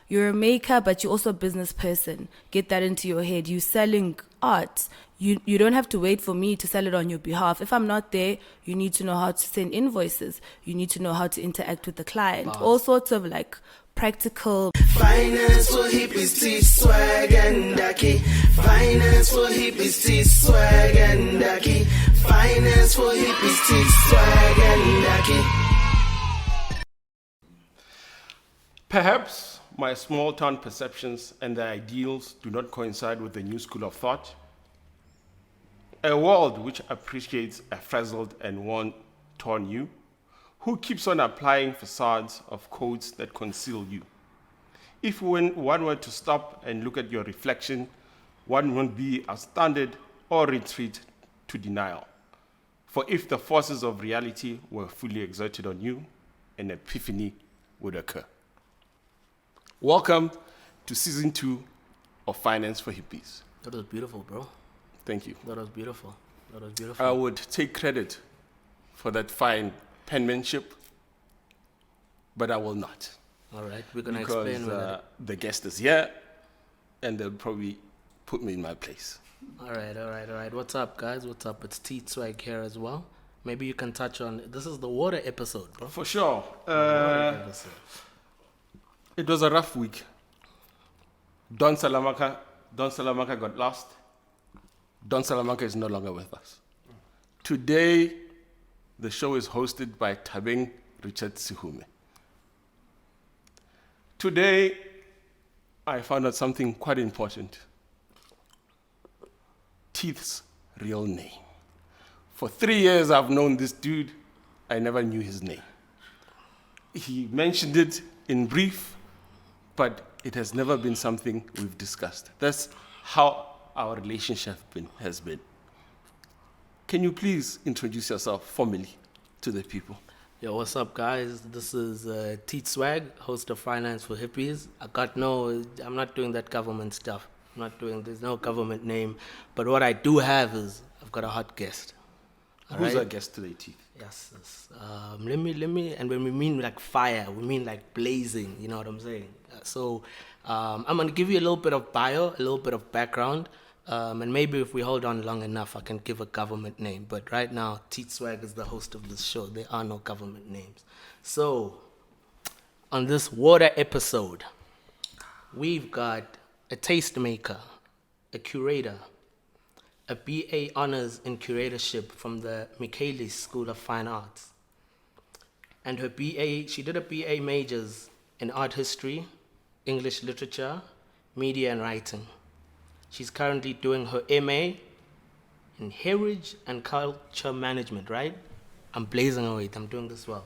you're a maker, but you're also a business person. Get that into your head. You're selling art. You don't have to wait for me to sell it on your behalf. If I'm not there, you need to know how to send invoices. You need to know how to interact with the client. All sorts of like practical. Finance for hippies, tea, swag and ducky. Finance for hippies, tea, swag and ducky. Finance for hippies, tea, swag and ducky. Perhaps my small town perceptions and their ideals do not coincide with the new school of thought. A world which appreciates a frazzled and worn-torn you, who keeps on applying facades of codes that conceal you. If one were to stop and look at your reflection, one won't be astounded or retreat to denial. For if the forces of reality were fully exerted on you, an epiphany would occur. Welcome to season 2 of Finance for Hippies. That was beautiful, bro. Thank you. That was beautiful. That was beautiful. I would take credit for that fine penmanship, but I will not. All right, we're going to explain. Because the guest is here, and they'll probably put me in my place. All right. What's up, guys? What's up? It's T Swag here as well. Maybe you can touch on, this is the water episode, bro. For sure. Water episode. It was a rough week. Don Salamanca got lost. Don Salamanca is no longer with us. Today, the show is hosted by Thabeng Richard Sihume. Today, I found out something quite important. Teeth's real name. For 3 years, I've known this dude. I never knew his name. He mentioned it in brief, but it has never been something we've discussed. That's how our relationship has been. Can you please introduce yourself formally to the people? Yo, what's up, guys? This is T Swag, host of Finance for Hippies. I'm not doing that government stuff. There's no government name. But what I do have is, I've got a hot guest. Who's our guest today, Teeth? Yes. Let me, and when we mean like fire, we mean like blazing, you know what I'm saying? So I'm going to give you a little bit of bio, a little bit of background, and maybe if we hold on long enough, I can give a government name. But right now, Teeth Swag is the host of this show. There are no government names. So on this water episode, we've got a tastemaker, a curator, a BA Honors in Curatorship from the Michaelis School of Fine Arts. And her BA, she did a BA majors in art history, English literature, media and writing. She's currently doing her MA in heritage and culture management, right? I'm blazing away, I'm doing this well.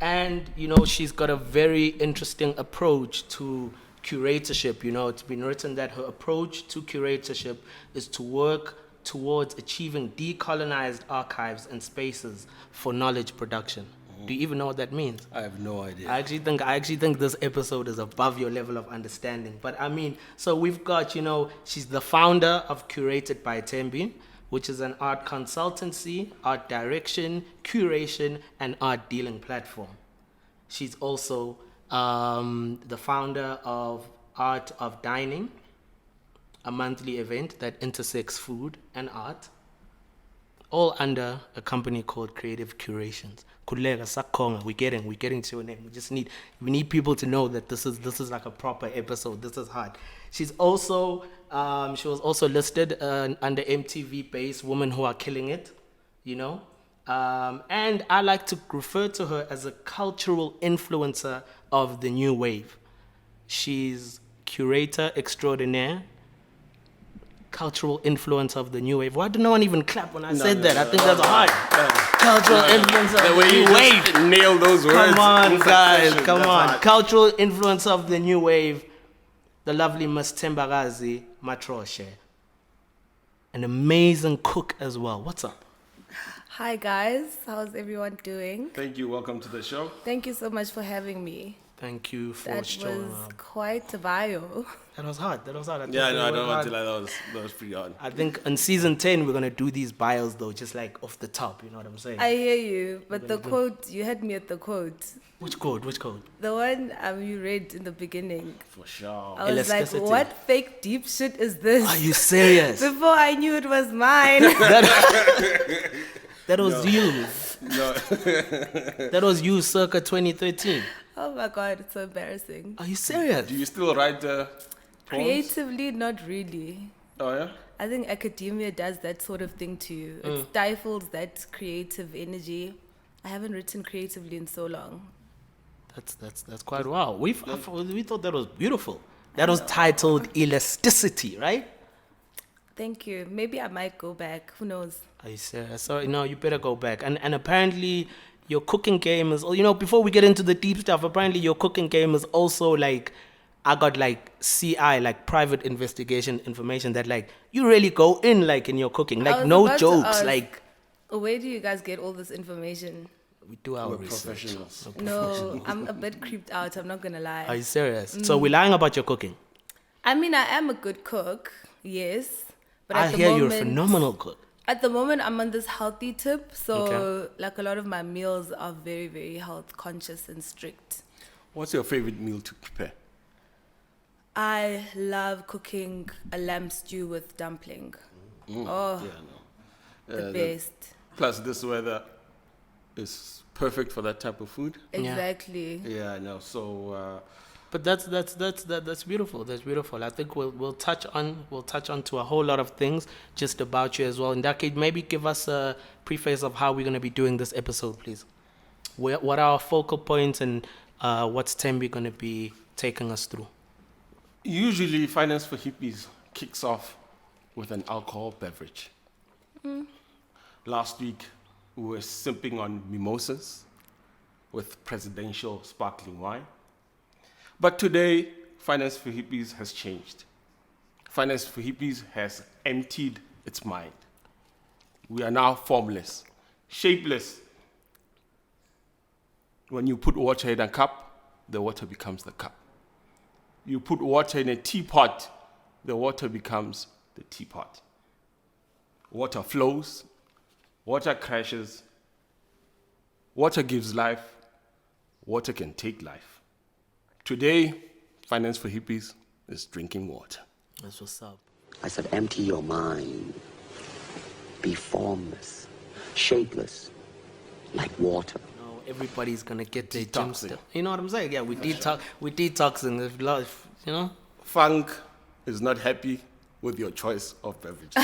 And, she's got a very interesting approach to curatorship. It's been written that her approach to curatorship is to work towards achieving decolonized archives and spaces for knowledge production. Do you even know what that means? I have no idea. I actually think this episode is above your level of understanding. But so we've got, she's the founder of Curated by Thembi, which is an art consultancy, art direction, curation, and art dealing platform. She's also the founder of Art of Dining, a monthly event that intersects food and art, all under a company called Creative Curations. Kulega Sakonga, we're getting to your name. We need people to know that this is like a proper episode. This is hard. She's also she was also listed under MTV Base Women Who Are Killing It, and I like to refer to her as a cultural influencer of the new wave. She's curator extraordinaire, cultural influencer of the new wave. Why did no one even clap when I said that? I think that's hard. Cultural influencer of the new wave. Nail those words. Come on, guys. Come on. Cultural influencer of the new wave. The lovely Miss Thembakazi Matroshe. An amazing cook as well. What's up? Hi guys, how's everyone doing? Thank you. Welcome to the show. Thank you so much for having me. Thank you for That showing was up. quite a bio. That was hard. I think Yeah, we no, I worked don't want hard. to lie. That was pretty hard. I think in season 10 we're gonna do these bios though, just like off the top. You know what I'm saying? I hear you, but the quote, you had me at the quote. Which code? Which code? The one you read in the beginning. For sure. I was like, Elasticity. what fake deep shit is this? Are you serious? Before I knew it was mine. That was you. No. That was you, circa 2013. Oh my God, it's so embarrassing. Are you serious? Do you still write the poems? Creatively, not really. Oh, yeah? I think academia does that sort of thing to you. It stifles that creative energy. I haven't written creatively in so long. That's quite wow. We thought that was beautiful. That was titled Elasticity, right? Thank you. Maybe I might go back. Who knows? Are you serious? Sorry, no, you better go back. And apparently your cooking game is, before we get into the deep stuff, apparently your cooking game is also like, I got like CI, like private investigation information that like you really go in like in your cooking, I like was no about to jokes, ask, like where do you guys get all this information? we do our We're research. professionals. No, I'm a bit creeped out. I'm not gonna lie. Are you serious? So we're lying about your cooking. I mean, I am a good cook, yes. But I at the hear moment, you're a phenomenal cook. At the moment, I'm on this healthy tip. So, Okay. like, a lot of my meals are very, very health conscious and strict. What's your favorite meal to prepare? I love cooking a lamb stew with dumpling. Oh, Yeah, no. the best. Plus, this weather is perfect for that type of food. Exactly. Yeah, I know. So, But that's beautiful. That's beautiful. I think we'll touch on to a whole lot of things just about you as well. In that case, maybe give us a preface of how we're going to be doing this episode, please. What are our focal points and what's Thembi going to be taking us through? usually, Finance for Hippies kicks off with an alcohol beverage. Last week, we were sipping on mimosas with presidential sparkling wine. But today, Finance for Hippies has changed. Finance for Hippies has emptied its mind. We are now formless, shapeless. When you put water in a cup, the water becomes the cup. You put water in a teapot, the water becomes the teapot. Water flows, water crashes, water gives life, water can take life. Today, Finance for Hippies is drinking water. That's what's up. I said, empty your mind. Be formless, shapeless, like water. No, everybody's gonna get their gym Detoxing. stuff. You know what I'm saying? Yeah, we detoxing of life. You know. Funk is not happy with your choice of beverages.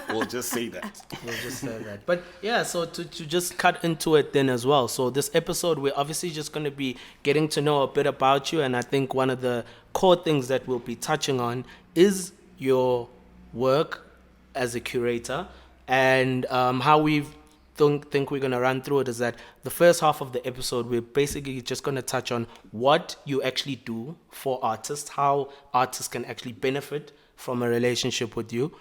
We'll just say that. We'll just say that. But yeah, so to just cut into it then as well. So this episode, we're obviously just going to be getting to know a bit about you. And I think one of the core things that we'll be touching on is your work as a curator. And how we think we're going to run through it is that the first half of the episode, we're basically just going to touch on what you actually do for artists, how artists can actually benefit from a relationship with you.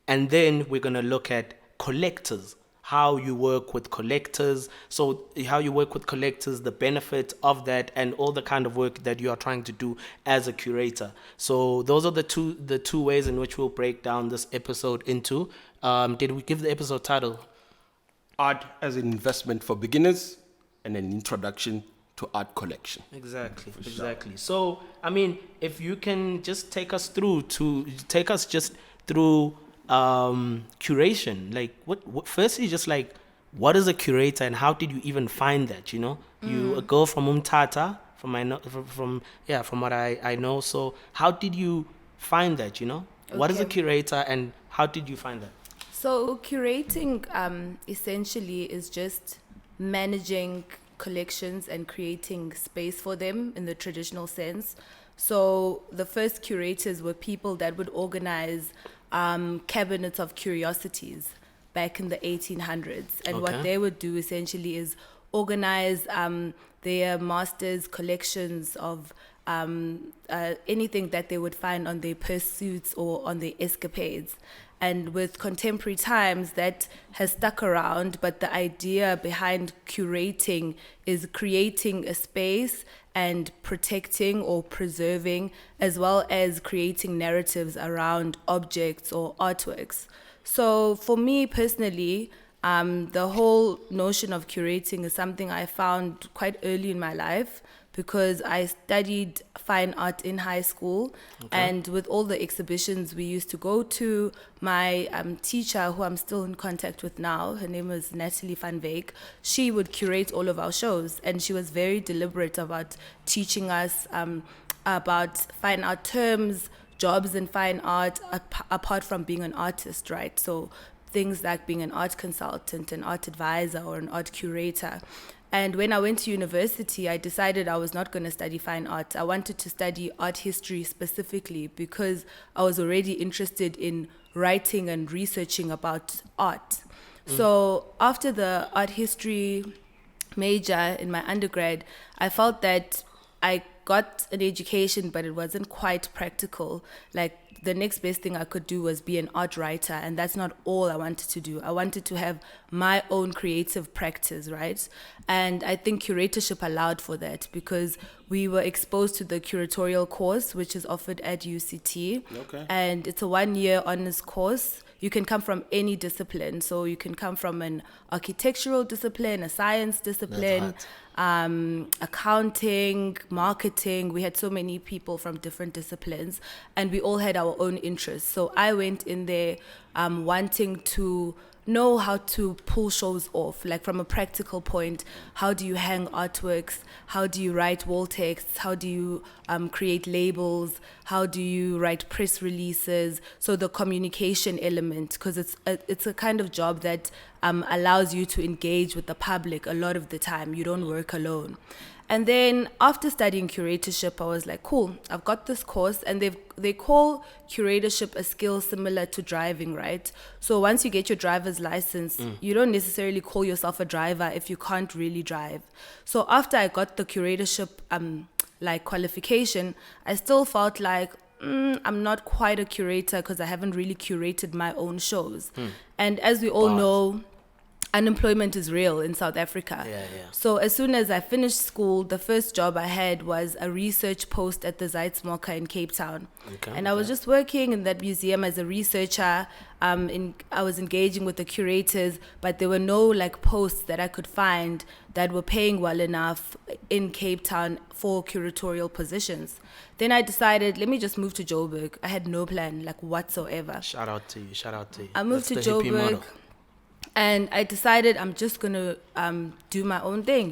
And then we're going to look at collectors, how you work with collectors. So how you work with collectors, the benefit of that, and all the kind of work that you are trying to do as a curator. So those are the two ways in which we'll break down this episode into. Did we give the episode title? Art as an investment for beginners and an introduction to art collection. Exactly. So, I mean, if you can just take us through curation, like what firstly, just like, what is a curator and how did you even find that, you know? You a girl from Umtata, from what I know. So how did you find that, you know? What is a Okay. curator and how did you find that? So curating essentially is just managing collections and creating space for them in the traditional sense. So the first curators were people that would organize cabinets of curiosities back in the 1800s. And what Okay. they would do essentially is organize their masters' collections of anything that they would find on their pursuits or on their escapades. And with contemporary times, that has stuck around. But the idea behind curating is creating a space and protecting or preserving, as well as creating narratives around objects or artworks. So for me personally, the whole notion of curating is something I found quite early in my life, because I studied fine art in high school. And with all the exhibitions we used to go to, my teacher, who I'm still in contact with now, her name was Natalie van Veek, she would curate all of our shows, and she was very deliberate about teaching us about fine art terms, jobs in fine art, apart from being an artist, right? So things like being an art consultant, an art advisor, or an art curator. And when I went to university, I decided I was not going to study fine art. I wanted to study art history specifically, because I was already interested in writing and researching about art. So after the art history major in my undergrad, I felt that I got an education, but it wasn't quite practical. Like, the next best thing I could do was be an art writer, and that's not all I wanted to do. I wanted to have my own creative practice, right? And I think curatorship allowed for that, because we were exposed to the curatorial course, which is offered at UCT. And it's a 1-year honors course. You can come from any discipline. So you can come from an architectural discipline, a science discipline, accounting, marketing. We had so many people from different disciplines, and we all had our own interests. So I went in there wanting to know how to pull shows off, like from a practical point. How do you hang artworks? How do you write wall texts? How do you create labels? How do you write press releases? So the communication element, because it's a kind of job that allows you to engage with the public a lot of the time. You don't work alone. And then after studying curatorship, I was like, cool, I've got this course, and they call curatorship a skill similar to driving, right? So once you get your driver's license, you don't necessarily call yourself a driver if you can't really drive. So after I got the curatorship qualification, I still felt like I'm not quite a curator, because I haven't really curated my own shows. And as we all know, unemployment is real in South Africa. So as soon as I finished school, the first job I had was a research post at the Zeitsmoker in Cape Town. And I was just working in that museum as a researcher. I was engaging with the curators, but there were no posts that I could find that were paying well enough in Cape Town for curatorial positions. Then I decided, let me just move to Joburg. I had no plan whatsoever. Shout out to you. I moved to Joburg. And I decided I'm just going to do my own thing,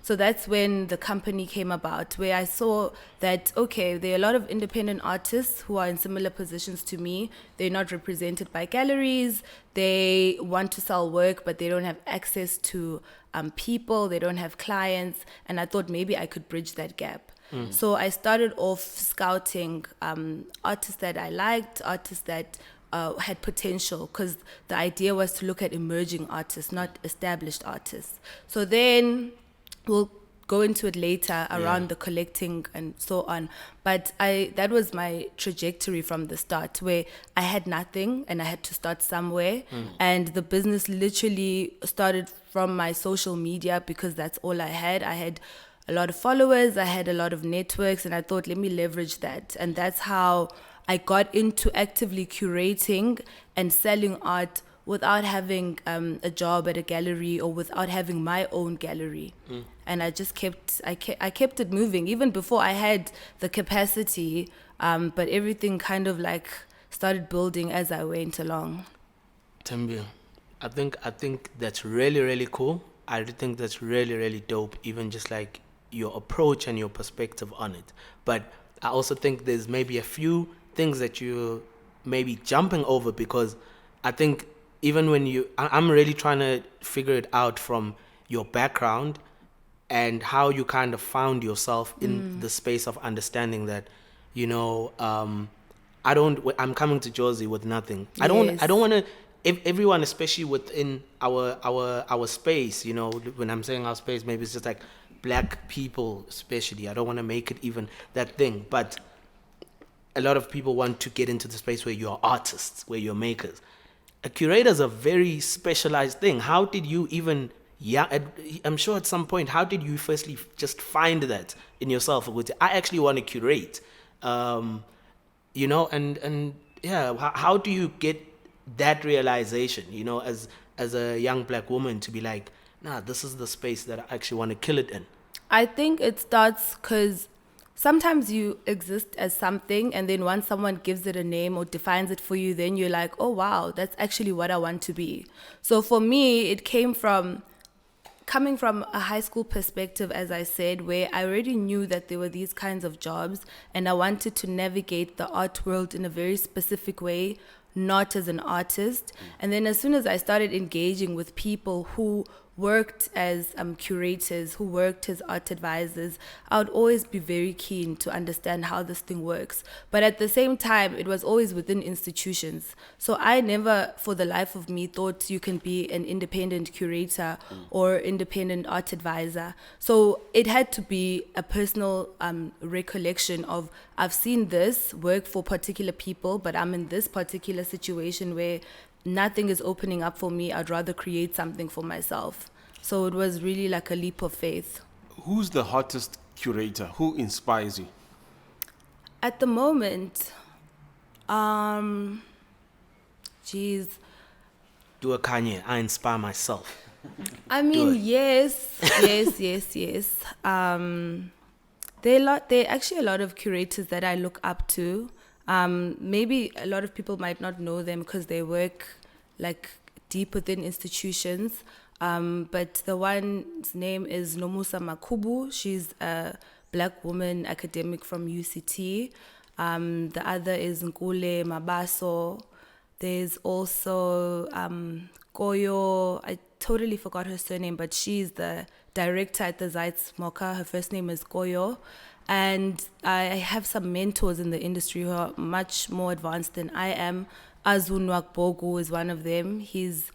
So that's when the company came about, where I saw that, okay, there are a lot of independent artists who are in similar positions to me. They're not represented by galleries. They want to sell work, but they don't have access to people. They don't have clients. And I thought maybe I could bridge that gap. So I started off scouting artists that I liked, artists that had potential, because the idea was to look at emerging artists, not established artists. So then we'll go into it later around the collecting and so on. But that was my trajectory from the start, where I had nothing and I had to start somewhere. And the business literally started from my social media, because that's all I had. I had a lot of followers, I had a lot of networks, and I thought, let me leverage that. And that's how I got into actively curating and selling art without having a job at a gallery or without having my own gallery. And I just kept it moving, even before I had the capacity, but everything kind of started building as I went along. Thembi, I think that's really, really cool. I think that's really, really dope, even just your approach and your perspective on it. But I also think there's maybe a few things that you may be jumping over, because I think even when I'm really trying to figure it out from your background and how you kind of found yourself in the space of understanding that, I'm coming to Jersey with nothing. I don't want to, everyone, especially within our space, when I'm saying our space, maybe it's just black people especially. I don't want to make it even that thing, but a lot of people want to get into the space where you're artists, where you're makers. A curator is a very specialized thing. How did you even, I'm sure at some point, how did you firstly just find that in yourself? I actually want to curate, and how do you get that realization, as a young black woman to be like, nah, this is the space that I actually want to kill it in? I think it starts because sometimes you exist as something, and then once someone gives it a name or defines it for you, then you're like, oh wow, that's actually what I want to be. So for me, it came from coming from a high school perspective, as I said, where I already knew that there were these kinds of jobs, and I wanted to navigate the art world in a very specific way, not as an artist. And then as soon as I started engaging with people who worked as curators, who worked as art advisors, I would always be very keen to understand how this thing works. But at the same time, it was always within institutions. So I never, for the life of me, thought you can be an independent curator or independent art advisor. So it had to be a personal recollection of, I've seen this work for particular people, but I'm in this particular situation where nothing is opening up for me. I'd rather create something for myself. So it was really like a leap of faith. Who's the hottest curator? Who inspires you? At the moment, Do a Kanye, I inspire myself. I mean, yes. There are actually a lot of curators that I look up to. Maybe a lot of people might not know them because they work like deep within institutions. But the one's name is Nomusa Makubu. She's a black woman academic from UCT. The other is Nkule Mabaso. There's also Koyo. I totally forgot her surname, but she's the director at the Zeitz Mocha. Her first name is Koyo. And I have some mentors in the industry who are much more advanced than I am. Azunwak Bogu is one of them. He's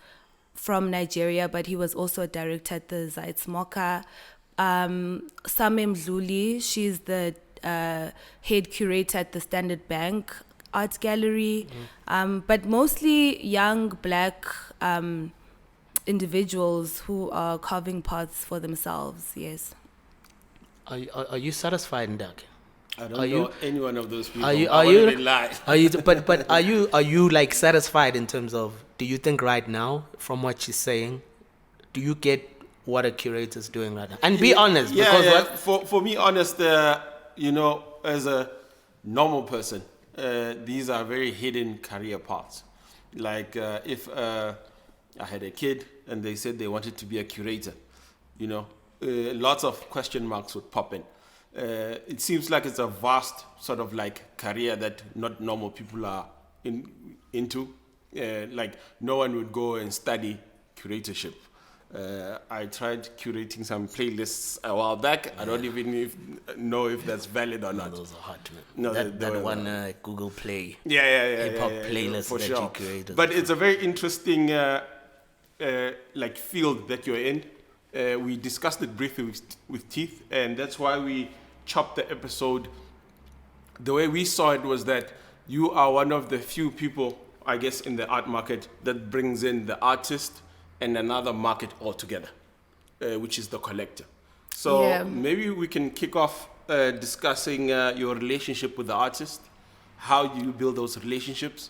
from Nigeria, but he was also a director at the Zeitz Mocha. Samem Mdluli, she's the head curator at the Standard Bank Art Gallery. But mostly young black individuals who are carving paths for themselves, yes. Are you satisfied, Ndak? I don't know any one of those people. Are you but are you like satisfied in terms of, do you think right now, from what she's saying, do you get what a curator is doing right now? And be honest, because for me, honest, as a normal person, these are very hidden career paths. Like if I had a kid and they said they wanted to be a curator, lots of question marks would pop in. It seems like it's a vast sort of like career that not normal people are into. Like no one would go and study curatorship. I tried curating some playlists a while back. I don't even know if that's valid or not. Those are hard to make. No, that one Google Play. Hip hop playlist for that sure. you created. But it's a very interesting like field that you're in. We discussed it briefly with Teeth, and that's why we chopped the episode. The way we saw it was that you are one of the few people, I guess, in the art market that brings in the artist and another market altogether, which is the collector. So maybe we can kick off discussing your relationship with the artist. How do you build those relationships?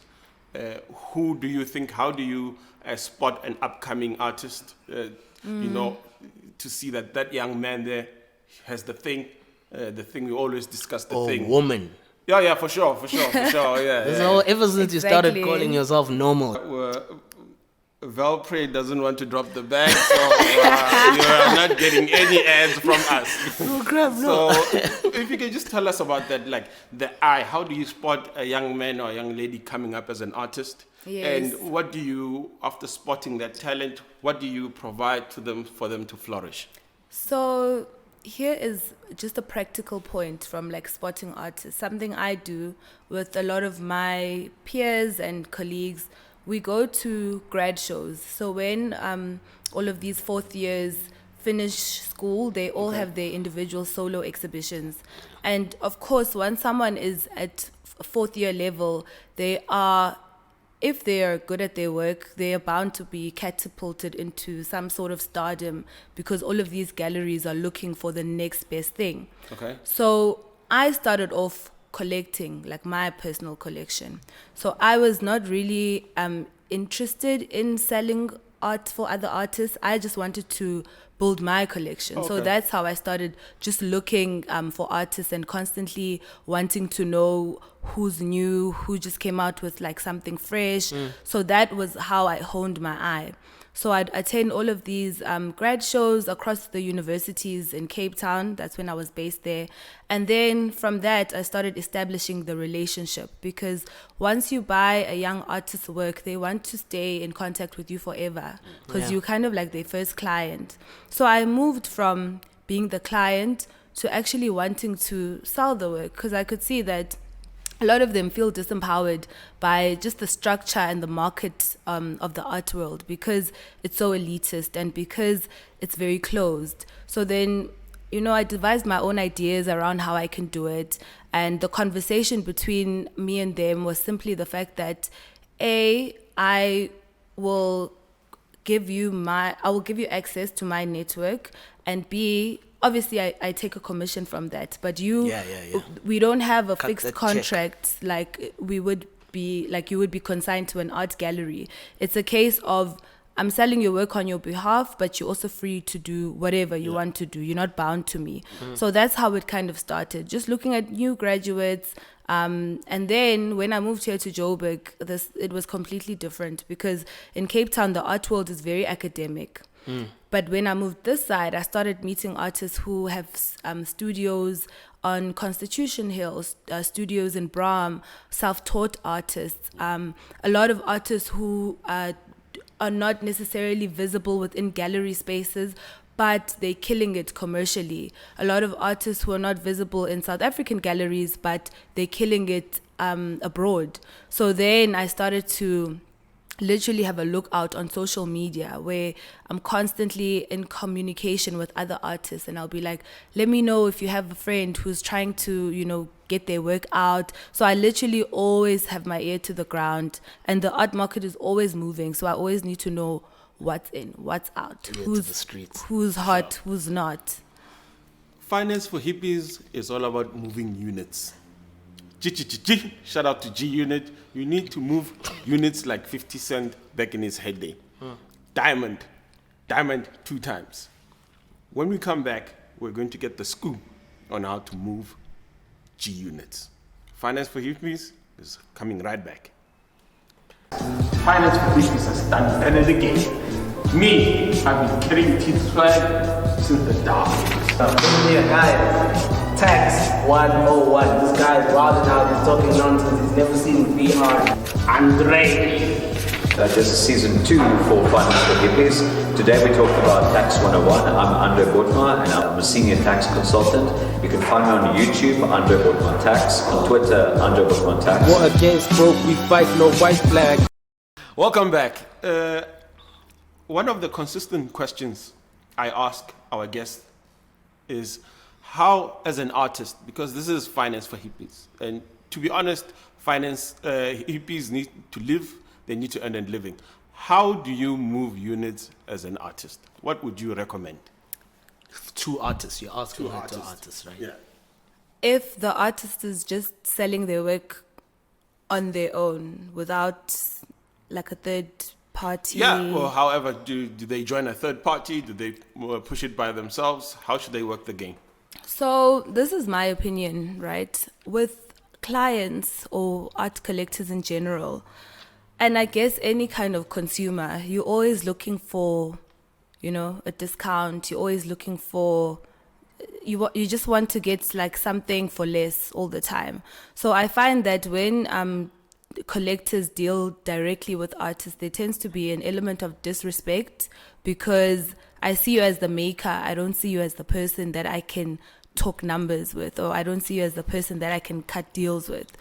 Who do you think, how do you spot an upcoming artist? To see that young man there has the thing we always discuss, the thing. Woman. Yeah, for sure, yeah. Ever since you started calling yourself normal. Valpray doesn't want to drop the bag, so you are not getting any ads from us. No crap, no. So if you can just tell us about that, like the eye, how do you spot a young man or a young lady coming up as an artist? Yes. And what do you, after spotting that talent, what do you provide to them for them to flourish? So here is just a practical point from like spotting artists. Something I do with a lot of my peers and colleagues. We go to grad shows. So when all of these fourth years finish school, they all have their individual solo exhibitions. And of course, once someone is at fourth year level, if they are good at their work, they are bound to be catapulted into some sort of stardom because all of these galleries are looking for the next best thing. Okay. So I started off collecting, like my personal collection. So I was not really interested in selling art for other artists. I just wanted to build my collection. Okay. So that's how I started just looking for artists and constantly wanting to know who's new, who just came out with like something fresh. So that was how I honed my eye. So I'd attend all of these grad shows across the universities in Cape Town. That's when I was based there. And then from that, I started establishing the relationship, because once you buy a young artist's work, they want to stay in contact with you forever, because you're kind of like their first client. So I moved from being the client to actually wanting to sell the work, because I could see that a lot of them feel disempowered by just the structure and the market of the art world, because it's so elitist and because it's very closed. So then, I devised my own ideas around how I can do it. And the conversation between me and them was simply the fact that, A, I will give you access to my network, and B, obviously I take a commission from that, but we don't have a fixed contract like we would be, like you would be consigned to an art gallery. It's a case of, I'm selling your work on your behalf, but you're also free to do whatever you want to do. You're not bound to me. So that's how it kind of started, just looking at new graduates. And then when I moved here to Joburg, it was completely different, because in Cape Town, the art world is very academic. But when I moved this side, I started meeting artists who have studios on Constitution Hill, studios in Braam, self-taught artists, a lot of artists who are not necessarily visible within gallery spaces, but they're killing it commercially. A lot of artists who are not visible in South African galleries, but they're killing it abroad. So then I started to literally have a lookout on social media, where I'm constantly in communication with other artists, and I'll be like, let me know if you have a friend who's trying to, get their work out. So I literally always have my ear to the ground, and the art market is always moving. So I always need to know what's in, what's out, who's hot, who's not. Finance for Hippies is all about moving units. Shout out to G Unit. You need to move units like 50 Cent back in his heyday. Diamond 2 times. When we come back, we're going to get the scoop on how to move G Units. Finance for Hippies is coming right back. Finance for Hippies has done better the game. Me, I've been carrying teeth swag since the dark. Here, guys. Tax 101. This guy's wilding out, he's talking nonsense, he's never seen VR. Andre. This is season 2 for Finance for Hippies. Today we talked about Tax 101. I'm Andre Botma and I'm a senior tax consultant. You can find me on YouTube, Andre Botma Tax, on Twitter, Andre Botma Tax. War against broke, we fight, no white flag. Welcome back. One of the consistent questions I ask our guests is, how, as an artist, because this is Finance for Hippies, and to be honest, hippies need to live, they need to earn a living. How do you move units as an artist? What would you recommend? To artists, you're asking to artists, right? Yeah. If the artist is just selling their work on their own without like a third party. Yeah, or however, do they join a third party? Do they push it by themselves? How should they work the game? So this is my opinion, right? With clients or art collectors in general, and I guess any kind of consumer, you're always looking for, a discount. You're always looking for, you just want to get like something for less all the time. So I find that when collectors deal directly with artists, there tends to be an element of disrespect, because I see you as the maker. I don't see you as the person that I can talk numbers with, or I don't see you as the person that I can cut deals with.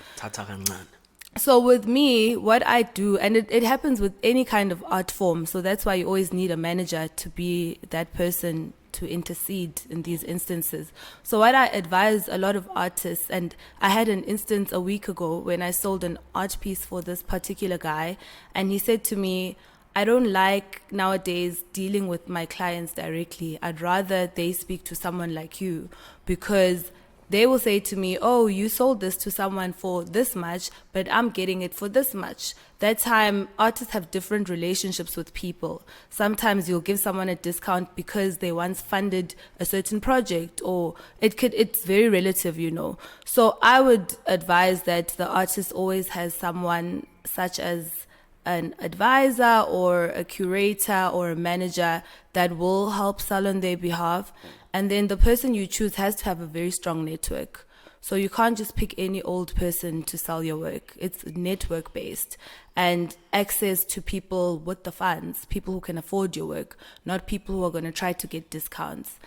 So with me, what I do, and it happens with any kind of art form, so that's why you always need a manager to be that person to intercede in these instances. So what I advise a lot of artists, and I had an instance a week ago when I sold an art piece for this particular guy, and he said to me, I don't like nowadays dealing with my clients directly. I'd rather they speak to someone like you, because they will say to me, oh, you sold this to someone for this much, but I'm getting it for this much. That time, artists have different relationships with people. Sometimes you'll give someone a discount because they once funded a certain project, or it's very relative, you know. So I would advise that the artist always has someone such as an advisor or a curator or a manager that will help sell on their behalf. And then the person you choose has to have a very strong network. So you can't just pick any old person to sell your work. It's network based, and access to people with the funds, people who can afford your work, not people who are going to try to get discounts.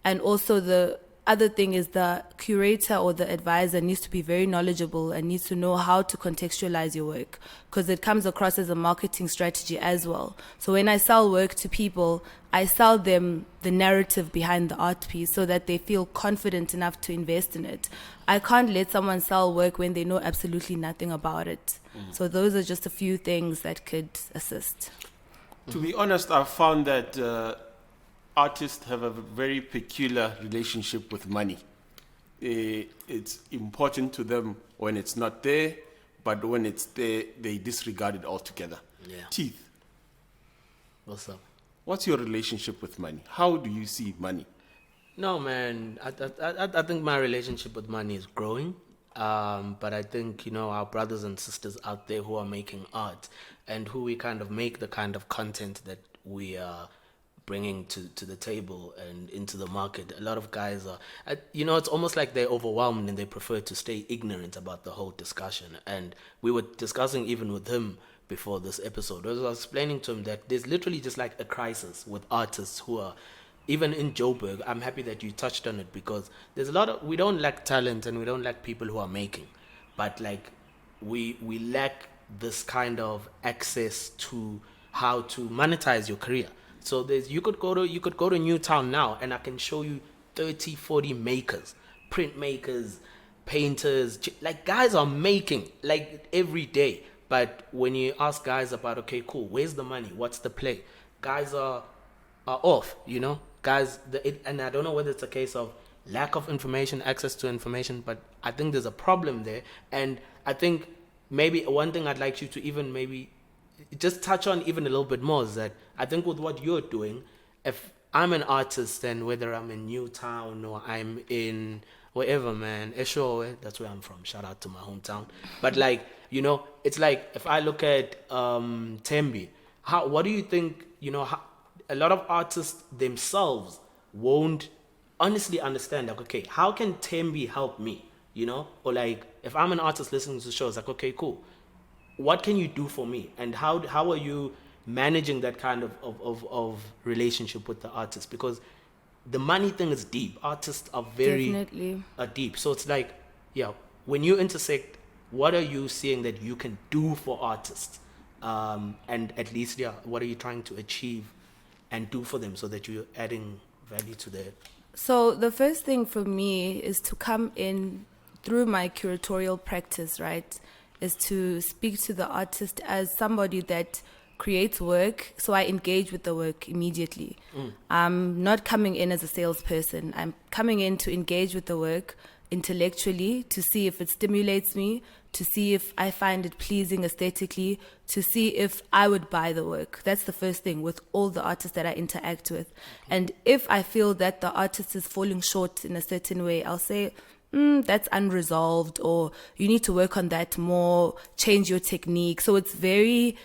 And also the other thing is the curator or the advisor needs to be very knowledgeable and needs to know how to contextualize your work, because it comes across as a marketing strategy as well. So when I sell work to people, I sell them the narrative behind the art piece so that they feel confident enough to invest in it. I can't let someone sell work when they know absolutely nothing about it. So those are just a few things that could assist. To be honest, I've found that artists have a very peculiar relationship with money. It's important to them when it's not there, but when it's there, they disregard it altogether. Yeah. Teeth, What's up? what's your relationship with money? How do you see money? No, man. I think my relationship with money is growing. But I think, our brothers and sisters out there who are making art and who we kind of make the kind of content that we are bringing to the table and into the market. A lot of guys are, it's almost like they're overwhelmed and they prefer to stay ignorant about the whole discussion. And we were discussing even with him before this episode. I was explaining to him that there's literally just like a crisis with artists who are, even in Joburg. I'm happy that you touched on it, because there's we don't lack talent and we don't lack people who are making, but like we lack this kind of access to how to monetize your career. So you could go to Newtown now and I can show you 30, 40 makers, printmakers, painters, like guys are making like every day. But when you ask guys about, okay, cool, where's the money? What's the play? Guys are off, Guys, and I don't know whether it's a case of lack of information, access to information, but I think there's a problem there. And I think maybe one thing I'd like you to even maybe just touch on even a little bit more is that I think with what you're doing, if I'm an artist, and whether I'm in Newtown or I'm in wherever, man, Eshowe, that's where I'm from. Shout out to my hometown. But like, it's like if I look at Thembi, what do you think, a lot of artists themselves won't honestly understand, like, okay, how can Thembi help me, or like if I'm an artist listening to the show, it's like, okay, cool, what can you do for me, and how are you managing that kind of relationship with the artist? Because the money thing is deep. Artists are very deep. So it's like, when you intersect, what are you seeing that you can do for artists, and at least what are you trying to achieve and do for them so that you're adding value to their... So the first thing for me is to come in through my curatorial practice, right? Is to speak to the artist as somebody that creates work, so I engage with the work immediately. I'm not coming in as a salesperson. I'm coming in to engage with the work intellectually, to see if it stimulates me, to see if I find it pleasing aesthetically, to see if I would buy the work. That's the first thing with all the artists that I interact with. And if I feel that the artist is falling short in a certain way, I'll say, that's unresolved, or you need to work on that more, change your technique. So it's very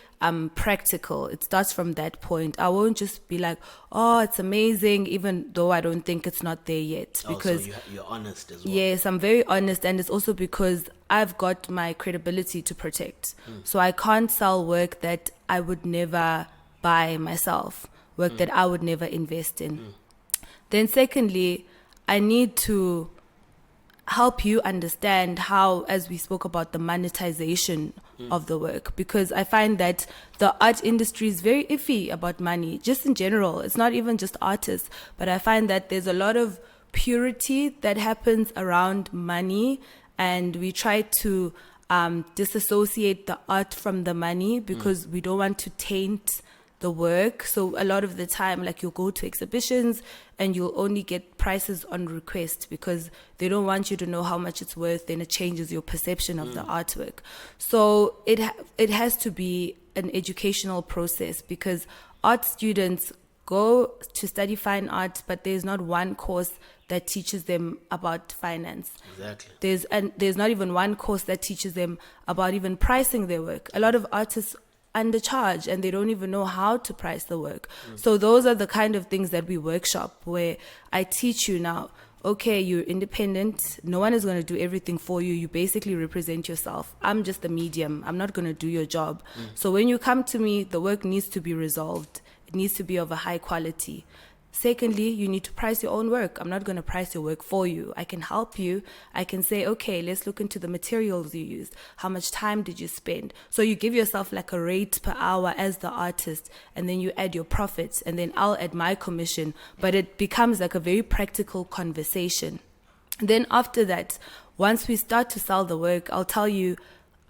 practical. It starts from that point. I won't just be like, oh, it's amazing, even though I don't think it's not there yet. Because so you're honest as well. Yes, I'm very honest, and it's also because I've got my credibility to protect. So I can't sell work that I would never buy myself, work that I would never invest in. Then secondly, I need to help you understand how, as we spoke about, the monetization of the work, because I find that the art industry is very iffy about money, just in general. It's not even just artists, but I find that there's a lot of purity that happens around money, and we try to disassociate the art from the money because we don't want to taint the work. So a lot of the time, like, you'll go to exhibitions and you'll only get prices on request because they don't want you to know how much it's worth. Then it changes your perception of the artwork. So it has to be an educational process, because art students go to study fine art, but there's not one course that teaches them about finance. Exactly. There's not even one course that teaches them about even pricing their work. A lot of artists undercharge and they don't even know how to price the work. So those are the kind of things that we workshop, where I teach you now, okay, you're independent. No one is going to do everything for you. You basically represent yourself. I'm just a medium. I'm not going to do your job. So when you come to me, the work needs to be resolved. It needs to be of a high quality. Secondly, you need to price your own work. I'm not going to price your work for you. I can help you. I can say, okay, let's look into the materials you used. How much time did you spend? So you give yourself like a rate per hour as the artist, and then you add your profits, and then I'll add my commission. But it becomes like a very practical conversation. Then after that, once we start to sell the work, I'll tell you,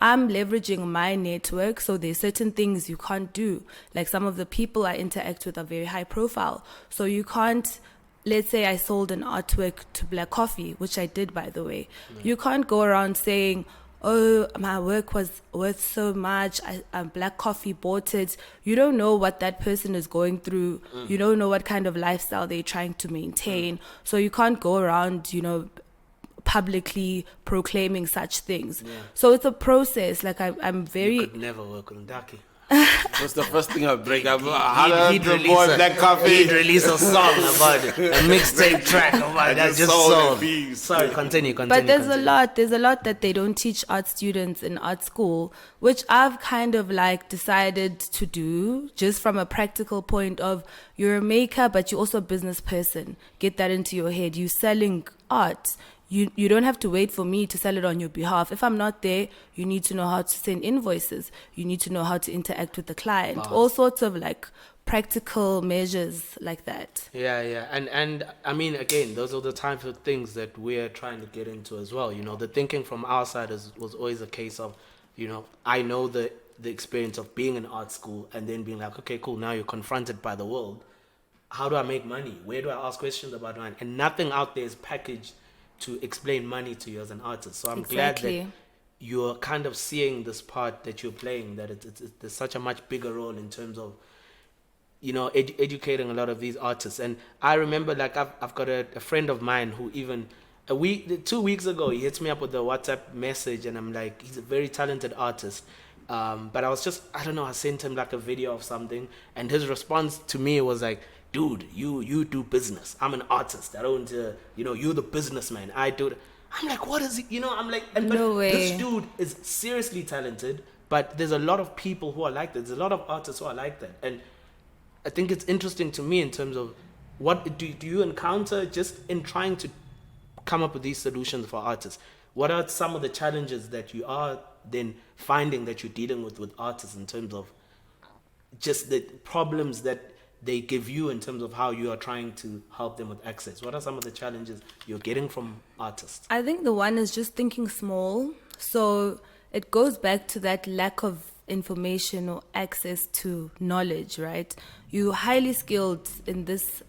I'm leveraging my network, so there's certain things you can't do. Like, some of the people I interact with are very high profile. So you can't, let's say I sold an artwork to Black Coffee, which I did, by the way. You can't go around saying, oh, my work was worth so much, Black Coffee bought it. You don't know what that person is going through. You don't know what kind of lifestyle they're trying to maintain. So you can't go around, publicly proclaiming such things. So it's a process. Like, I'm very... You could never work with Ndaki. What's the first thing I'll break up? He'd release a song about it, a mixtape track about that just sold. Sorry, continue. But there's a lot that they don't teach art students in art school, which I've kind of like decided to do, just from a practical point of, you're a maker, but you're also a business person. Get that into your head. You're selling art. You don't have to wait for me to sell it on your behalf. If I'm not there, you need to know how to send invoices. You need to know how to interact with the client. All sorts of like practical measures like that. Yeah. And I mean, again, those are the types of things that we're trying to get into as well. The thinking from our side was always a case of, I know the experience of being in art school and then being like, okay, cool, now you're confronted by the world. How do I make money? Where do I ask questions about money? And nothing out there is packaged to explain money to you as an artist. So I'm glad that you're kind of seeing this part that you're playing, that there's such a much bigger role in terms of, educating a lot of these artists. And I remember, like, I've got a friend of mine who even 2 weeks ago, he hits me up with a WhatsApp message, and I'm like, he's a very talented artist. But I was just, I don't know, I sent him like a video of something, and his response to me was like, dude, you do business. I'm an artist. I don't, you're the businessman. I do. I'm like, what is he? I'm like, no way. This dude is seriously talented, but there's a lot of people who are like that. There's a lot of artists who are like that. And I think it's interesting to me in terms of what do you encounter just in trying to come up with these solutions for artists? What are some of the challenges that you are then finding that you're dealing with artists in terms of just the problems that they give you in terms of how you are trying to help them with access? What are some of the challenges you're getting from artists? I think the one is just thinking small. So it goes back to that lack of information or access to knowledge, right? You're highly skilled in this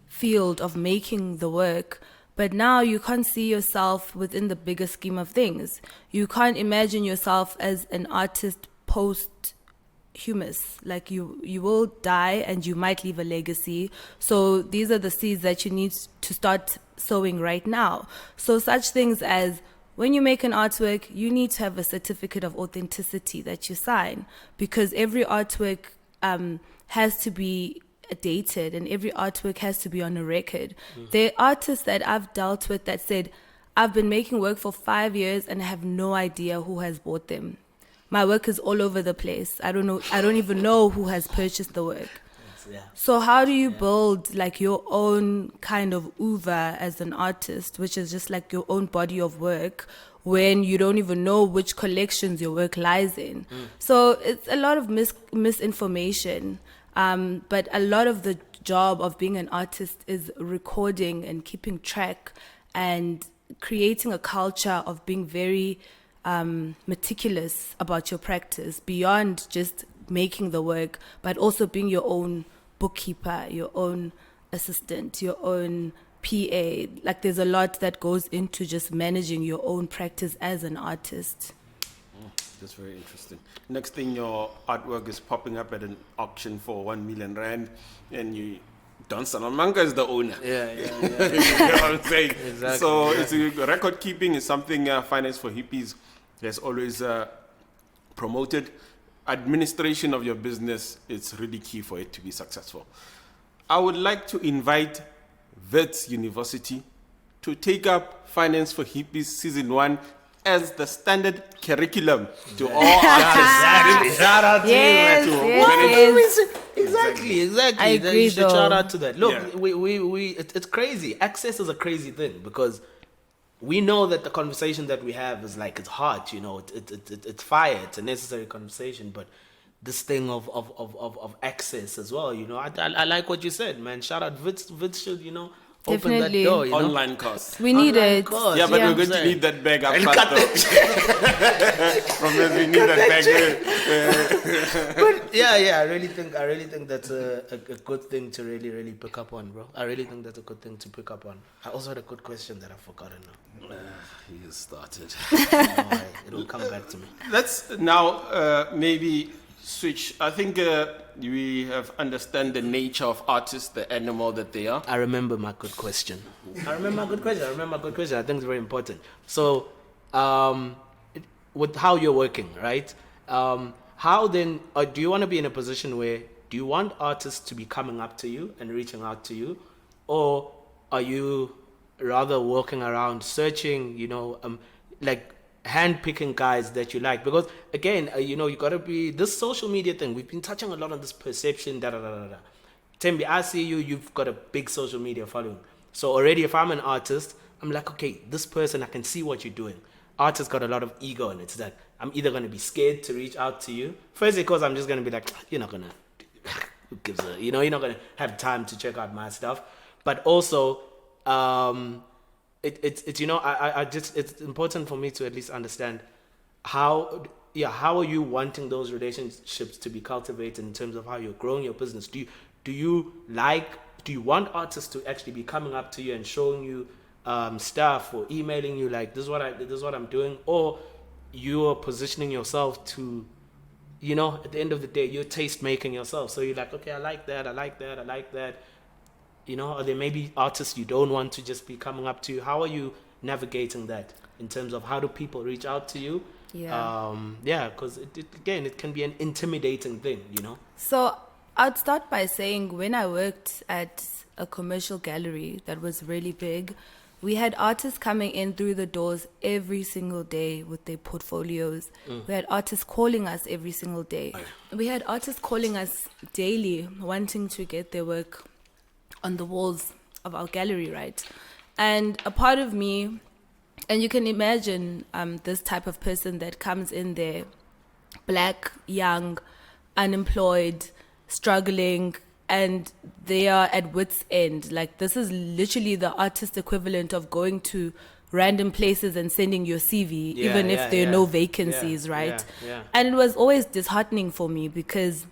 field of making the work, but now you can't see yourself within the bigger scheme of things. You can't imagine yourself as an artist post-humus. Like, you will die and you might leave a legacy. So these are the seeds that you need to start sowing right now. So such things as, when you make an artwork, you need to have a certificate of authenticity that you sign, because every artwork has to be dated and every artwork has to be on a record. There are artists that I've dealt with that said, I've been making work for 5 years and I have no idea who has bought them. My work is all over the place. I don't even know who has purchased the work. Yeah. So how do you build like your own kind of uva as an artist, which is just like your own body of work, when you don't even know which collections your work lies in? So it's a lot of misinformation. But a lot of the job of being an artist is recording and keeping track and creating a culture of being very meticulous about your practice, beyond just making the work, but also being your own bookkeeper, your own assistant, your own PA. Like there's a lot that goes into just managing your own practice as an artist. That's very interesting. Next thing, your artwork is popping up at an auction for 1 million rand, and you, Don Salamanca is the owner. Yeah. You know what I'm saying? Exactly. So it's record keeping is something Finance for Hippies has always promoted. Administration of your business is really key for it to be successful. I would like to invite Wits University to take up Finance for Hippies Season 1 as the standard curriculum to all artists. Shout out to Yes, you, man. yes. Exactly. I agree, You should though. shout out to that. Look, Yeah. it's crazy. Access is a crazy thing because we know that the conversation that we have is like, it's hard, you know, it's fire, it's a necessary conversation, but this thing of access as well, you know, I like what you said, man. Shout out Wits should, you know, open that Definitely. door, you know. Online course. We need Online it. course, Yeah, but Yeah. we're going to need that bag up And front, cut though. From this, we need that bag. Yeah, I really think that's a good thing to really pick up on, bro. I really think that's a good thing to pick up on. I also had a good question that I've forgotten now. He started. Don't worry, it'll come back to me. Let's now maybe switch. I think we have understand the nature of artists, the animal that they are. I remember my good question. I think it's very important. So, with how you're working, right? How then, do you want to be in a position where, do you want artists to be coming up to you and reaching out to you? Or are you rather walking around searching, you know, like hand-picking guys that you like? Because again, you know, you got to be, this social media thing, we've been touching a lot on this perception, Thembi, I see you've got a big social media following. So already if I'm an artist, I'm like, okay, this person, I can see what you're doing. Artists got a lot of ego in it. It's like, I'm either going to be scared to reach out to you. Firstly, because I'm just going to be like, you're not going to, who gives a, you know, you're not going to have time to check out my stuff. But also, it's you know, I just, it's important for me to at least understand how are you wanting those relationships to be cultivated in terms of how you're growing your business? Do you want artists to actually be coming up to you and showing you stuff, or emailing you like, this is what I'm doing, or you are positioning yourself to, you know, at the end of the day, you're taste making yourself. So you're like, okay, I like that. You know, or there may be artists you don't want to just be coming up to you. How are you navigating that in terms of how do people reach out to you? Yeah. Because it can be an intimidating thing, you know. So I'd start by saying, when I worked at a commercial gallery that was really big, we had artists coming in through the doors every single day with their portfolios. We had artists calling us every single day. We had artists calling us daily, wanting to get their work on the walls of our gallery, right? And a part of me, and you can imagine this type of person that comes in there, black, young, unemployed, struggling, and they are at wit's end. Like, this is literally the artist equivalent of going to random places and sending your CV, even if there are no vacancies, right? Yeah. And it was always disheartening for me, because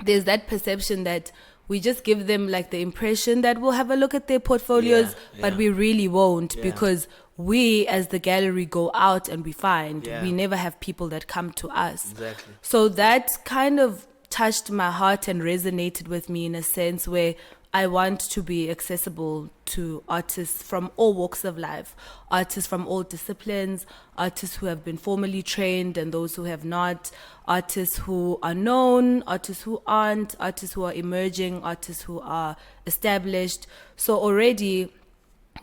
there's that perception that we just give them like the impression that we'll have a look at their portfolios, but we really won't, because we as the gallery go out and we find. We never have people that come to us. Exactly. So that kind of touched my heart and resonated with me in a sense where I want to be accessible to artists from all walks of life, artists from all disciplines, artists who have been formally trained and those who have not, artists who are known, artists who aren't, artists who are emerging, artists who are established. So already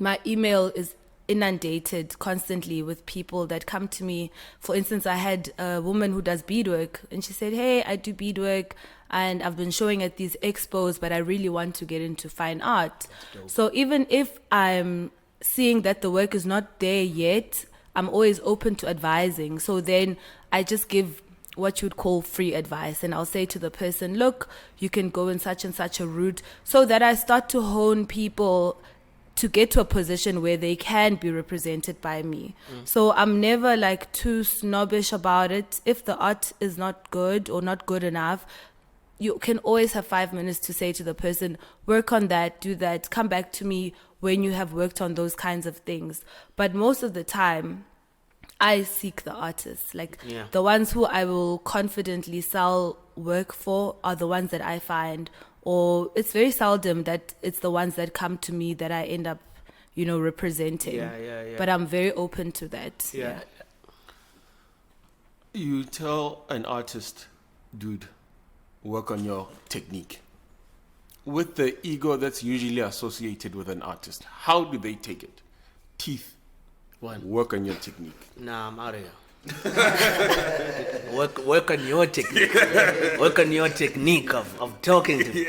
my email is inundated constantly with people that come to me. For instance, I had a woman who does beadwork, and she said, hey, I do beadwork and I've been showing at these expos, but I really want to get into fine art. So even if I'm seeing that the work is not there yet, I'm always open to advising. So then I just give what you would call free advice, and I'll say to the person, look, you can go in such and such a route, so that I start to hone people to get to a position where they can be represented by me. So I'm never like too snobbish about it. If the art is not good or not good enough, you can always have 5 minutes to say to the person, work on that, do that, come back to me when you have worked on those kinds of things. But most of the time, I seek the artists. Like the ones who I will confidently sell work for are the ones that I find. Or it's very seldom that it's the ones that come to me that I end up, representing. But I'm very open to that. You tell an artist, dude, work on your technique. With the ego that's usually associated with an artist, how do they take it? Teeth, work on your technique. Nah, I'm out of here. work on your technique. Work on your technique of talking to me.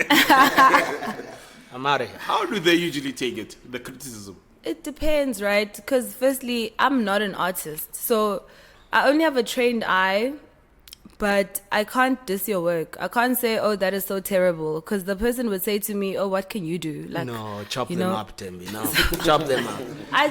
I'm out of here. How do they usually take it, the criticism? It depends, right? Because firstly, I'm not an artist. So I only have a trained eye, but I can't diss your work. I can't say, oh, that is so terrible. Because the person would say to me, oh, what can you do? Like, no, chop them up, Thembi. No, chop them up.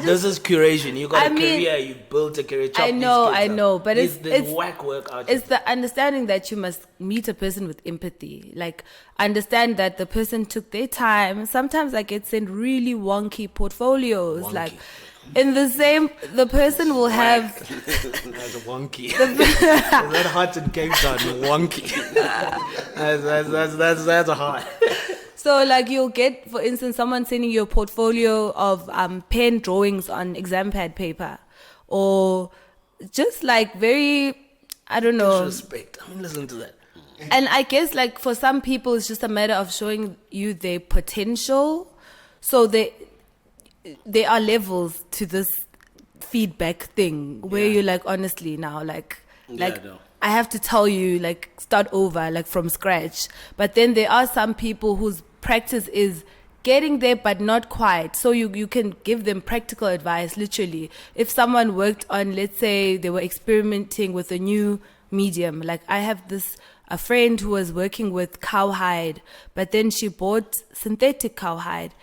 This is curation. You got a career. You built a career. Chop I know. But it's whack work out. It's the understanding that you must meet a person with empathy. Like, understand that the person took their time. Sometimes I get sent really wonky portfolios. Like, in the person will have... That's wonky. That hot in Cape Town, wonky. That's a hot. So, like, you'll get, for instance, someone sending you a portfolio of pen drawings on exam pad paper. Or just, like, very, I don't know. Disrespect. I mean, listen to that. And I guess, like, for some people, it's just a matter of showing you their potential. So there are levels to this feedback thing where you're like, honestly now, I have to tell you, like, start over, like, from scratch. But then there are some people whose practice is getting there but not quite. So you can give them practical advice, literally. If someone worked on, let's say they were experimenting with a new medium, like I have a friend who was working with cowhide, but then she bought synthetic cowhide,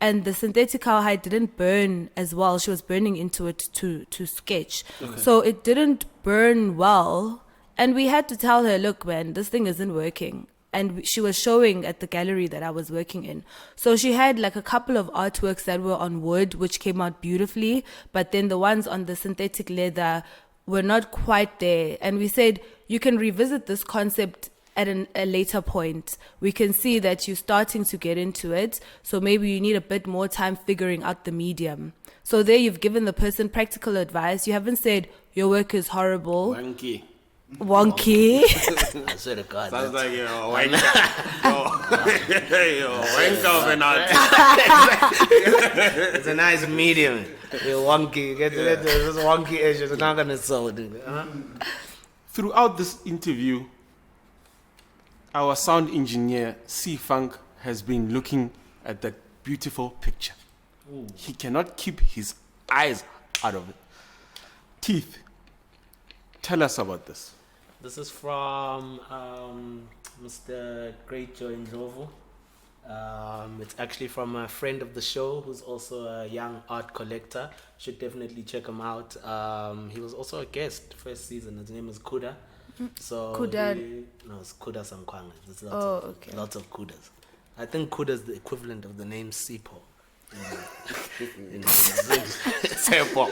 and the synthetic cowhide didn't burn as well. She was burning into it to sketch. So it didn't burn well, and we had to tell her, look, man, this thing isn't working. And she was showing at the gallery that I was working in. So she had like a couple of artworks that were on wood, which came out beautifully, but then the ones on the synthetic leather were not quite there. And we said, you can revisit this concept at a later point. We can see that you're starting to get into it. So maybe you need a bit more time figuring out the medium. So there you've given the person practical advice. You haven't said your work is horrible. Wonky. I swear to God. Sounds like you're a wanker. You're a wanker of an artist. It's a nice medium. You're wonky. Get this wonky edge. It's not going to sell it. Throughout this interview, our sound engineer, C-Funk, has been looking at that beautiful picture. He cannot keep his eyes out of it. Teeth, tell us about this. This is from Mr. Great Joy Ndlovu. It's actually from a friend of the show who's also a young art collector. Should definitely check him out. He was also a guest first season. His name is Kuda. So Kuda? It's Kuda Samkwanga. There's lots of Kudas. I think Kuda is the equivalent of the name Sipo. Sipo.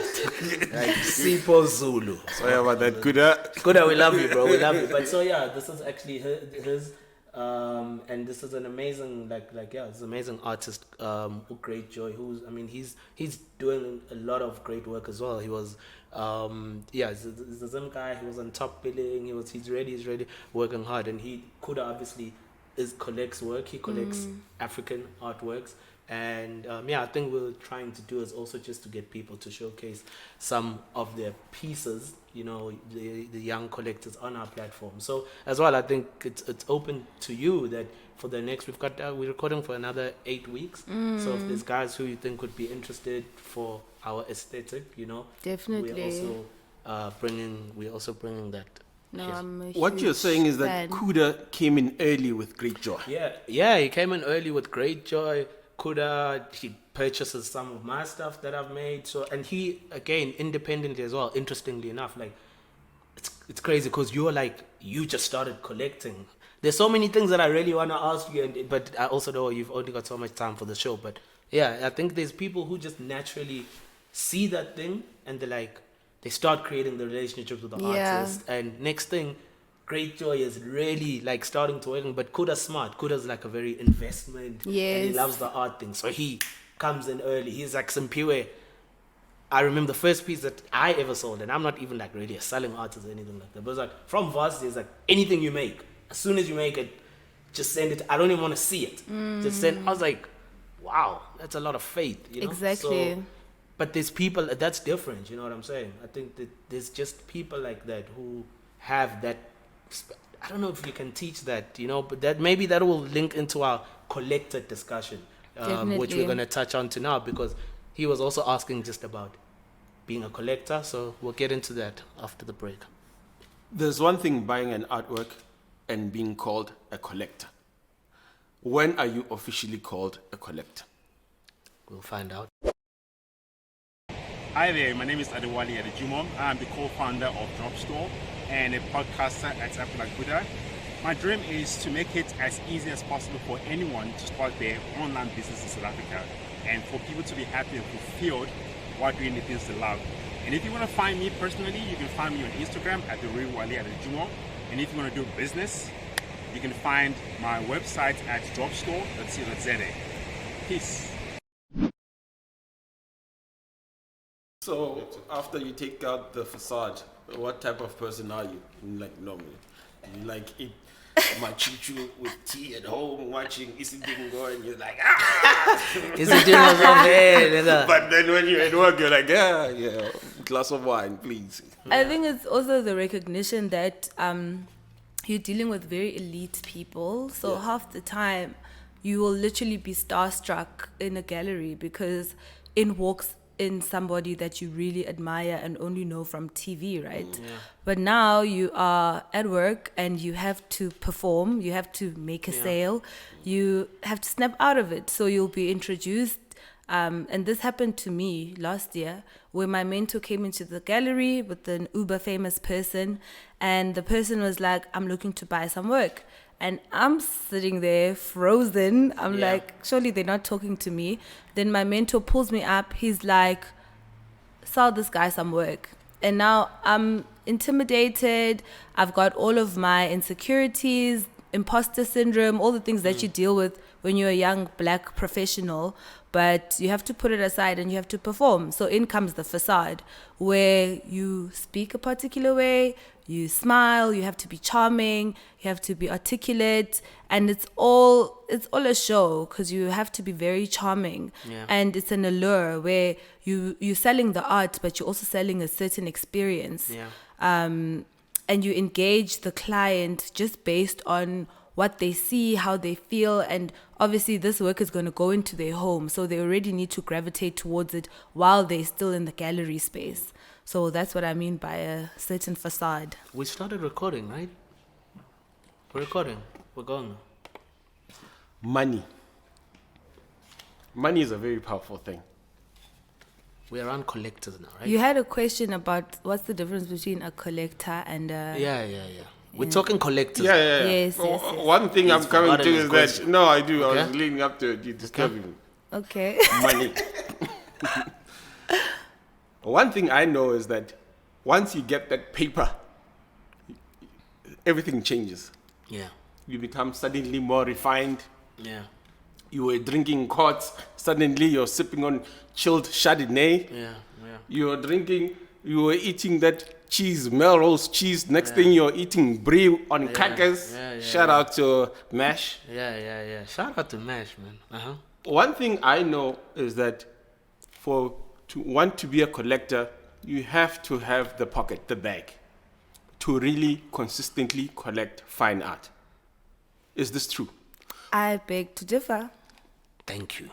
Like Sipo Zulu. Sorry about that, Kuda. Kuda, we love you, bro. We love you. But so yeah, this is actually his and this is an amazing this amazing artist, Great Joy, he's doing a lot of great work as well. He was he's the same guy. He was on top billing. He's ready working hard. And Kuda obviously collects work. He collects African artworks, And I think we're trying to do is also just to get people to showcase some of their pieces, the young collectors on our platform. So as well, I think it's open to you that for the next, we're recording for another 8 weeks. So if there's guys who you think would be interested for our aesthetic, Definitely. we're also bringing that. No, I'm a What you're huge saying is that fan. Kuda came in early with great joy. Yeah, he came in early with great joy. He purchases some of my stuff that I've made. So, and he, again, independently as well, interestingly enough, like, it's crazy because you just started collecting. There's so many things that I really want to ask you, but I also know you've only got so much time for the show. But yeah, I think there's people who just naturally see that thing and they start creating the relationship with the artist. And next thing, Great Joy is really starting to work. But Kuda's smart. Kuda's a very investment. Yes. And he loves the art thing. So he comes in early. He's like Simpiwe. I remember the first piece that I ever sold, and I'm not even really a selling artist or anything like that. But it's from Varsity, it's anything you make, as soon as you make it, just send it. I don't even want to see it. Just send. I was like, wow, that's a lot of faith. Exactly. So, but there's people that's different. You know what I'm saying? I think that there's just people like that who have that. I don't know if you can teach that, but that maybe that will link into our collector discussion, which we're going to touch on to now, because he was also asking just about being a collector. So we'll get into that after the break. There's one thing buying an artwork and being called a collector. When are you officially called a collector? We'll find out. Hi there, my name is Adewale Adejumo. I'm the co-founder of Drop Store and a podcaster at Apulaguda. My dream is to make it as easy as possible for anyone to start their online business in South Africa, and for people to be happy and fulfilled while doing the things they love. And if you want to find me personally, you can find me on Instagram at @TheRealWale@Jumo. And if you want to do business, you can find my website at dropstore.co.za. Peace. So after you take out the facade, what type of person are you? Normally, you eat machuchu with tea at home, watching Isidingo, go, and you're like, Isidingo. But then when you're at work, you're like, yeah, glass of wine, please. I think it's also the recognition that you're dealing with very elite people. So half the time, you will literally be starstruck in a gallery because in walks in somebody that you really admire and only know from TV, right? But now you are at work and you have to perform, you have to make a sale, you have to snap out of it. So you'll be introduced. And this happened to me last year, where my mentor came into the gallery with an uber famous person, and the person was like, I'm looking to buy some work. And I'm sitting there frozen. I'm like, surely they're not talking to me. Then my mentor pulls me up. He's like, sell this guy some work. And now I'm intimidated. I've got all of my insecurities, imposter syndrome, all the things that you deal with when you're a young black professional. But you have to put it aside and you have to perform. So in comes the facade, where you speak a particular way, you smile, you have to be charming, you have to be articulate, and it's all a show because you have to be very charming. And it's an allure where you're selling the art, but you're also selling a certain experience. And you engage the client just based on what they see, how they feel, and obviously this work is going to go into their home, so they already need to gravitate towards it while they're still in the gallery space. So that's what I mean by a certain facade. We started recording, right? We're recording. We're going. Money is a very powerful thing. We're around collectors now, right? You had a question about what's the difference between a collector and a... Yeah. We're talking collectors. Yeah. Yes. One thing I'm coming to is that, no, I do. Okay. I was leading up to it. You disturbing me. Okay. Money. One thing I know is that once you get that paper, everything changes. Yeah. You become suddenly more refined. Yeah. You were drinking quarts, suddenly you're sipping on chilled Chardonnay. Yeah. You were eating that cheese, Melrose cheese. Next thing you're eating brie on crackers. Shout out to MASH. Yeah. Shout out to MASH, man. One thing I know is that to want to be a collector, you have to have the pocket, the bag, to really consistently collect fine art. Is this true? I beg to differ. Thank you.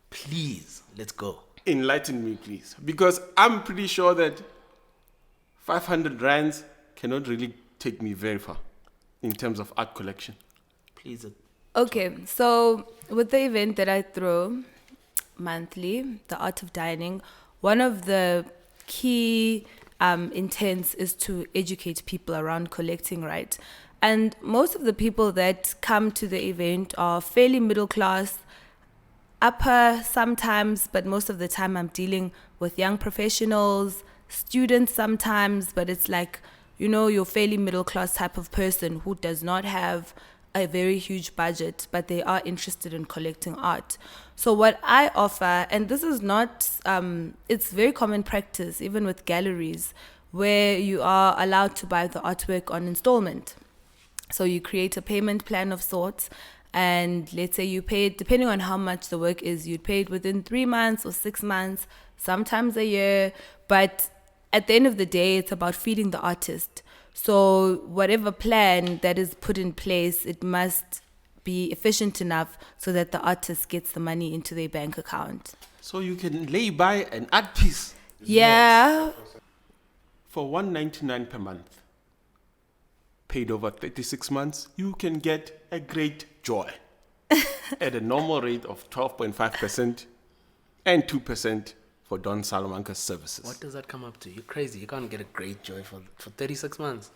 Please, let's go. Enlighten me, please. Because I'm pretty sure that 500 rands cannot really take me very far in terms of art collection. Please. Okay, so with the event that I throw monthly, the Art of Dining, one of the key intents is to educate people around collecting, right? And most of the people that come to the event are fairly middle class, upper sometimes, but most of the time I'm dealing with young professionals, students sometimes, but it's like, you know, your fairly middle class type of person who does not have a very huge budget, but they are interested in collecting art. So what I offer, and this is not, it's very common practice, even with galleries, where you are allowed to buy the artwork on installment. So you create a payment plan of sorts, and let's say you pay it, depending on how much the work is, you'd pay it within 3 months or 6 months, sometimes a year, but at the end of the day, it's about feeding the artist. So whatever plan that is put in place, it must be efficient enough so that the artist gets the money into their bank account. So you can lay by an art piece. Yeah. For $199 per month, paid over 36 months, you can get a great joy at a normal rate of 12.5% and 2% for Don Salamanca's services. What does that come up to? You're crazy. You can't get a great joy for 36 months.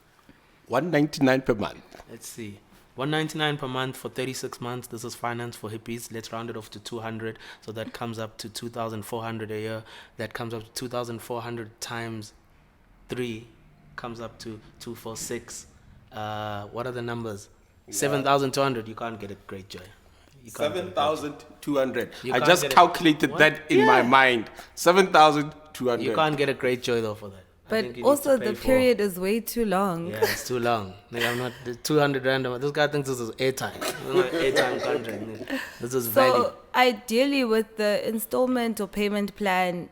$199 per month. Let's see. $199 per month for 36 months. This is finance for hippies. Let's round it off to 200. So that comes up to 2,400 a year. That comes up to 2,400 times 3 comes up to 246. What are the numbers? 7,200. You can't get a great joy. 7,200. I just calculated that in my mind. 7,200. You can't get a great joy though for that. But also the period is way too long. Yeah, it's too long. Like I'm not 200 random. This guy thinks this is airtime. This is not airtime contract. This is value. So ideally, with the installment or payment plan,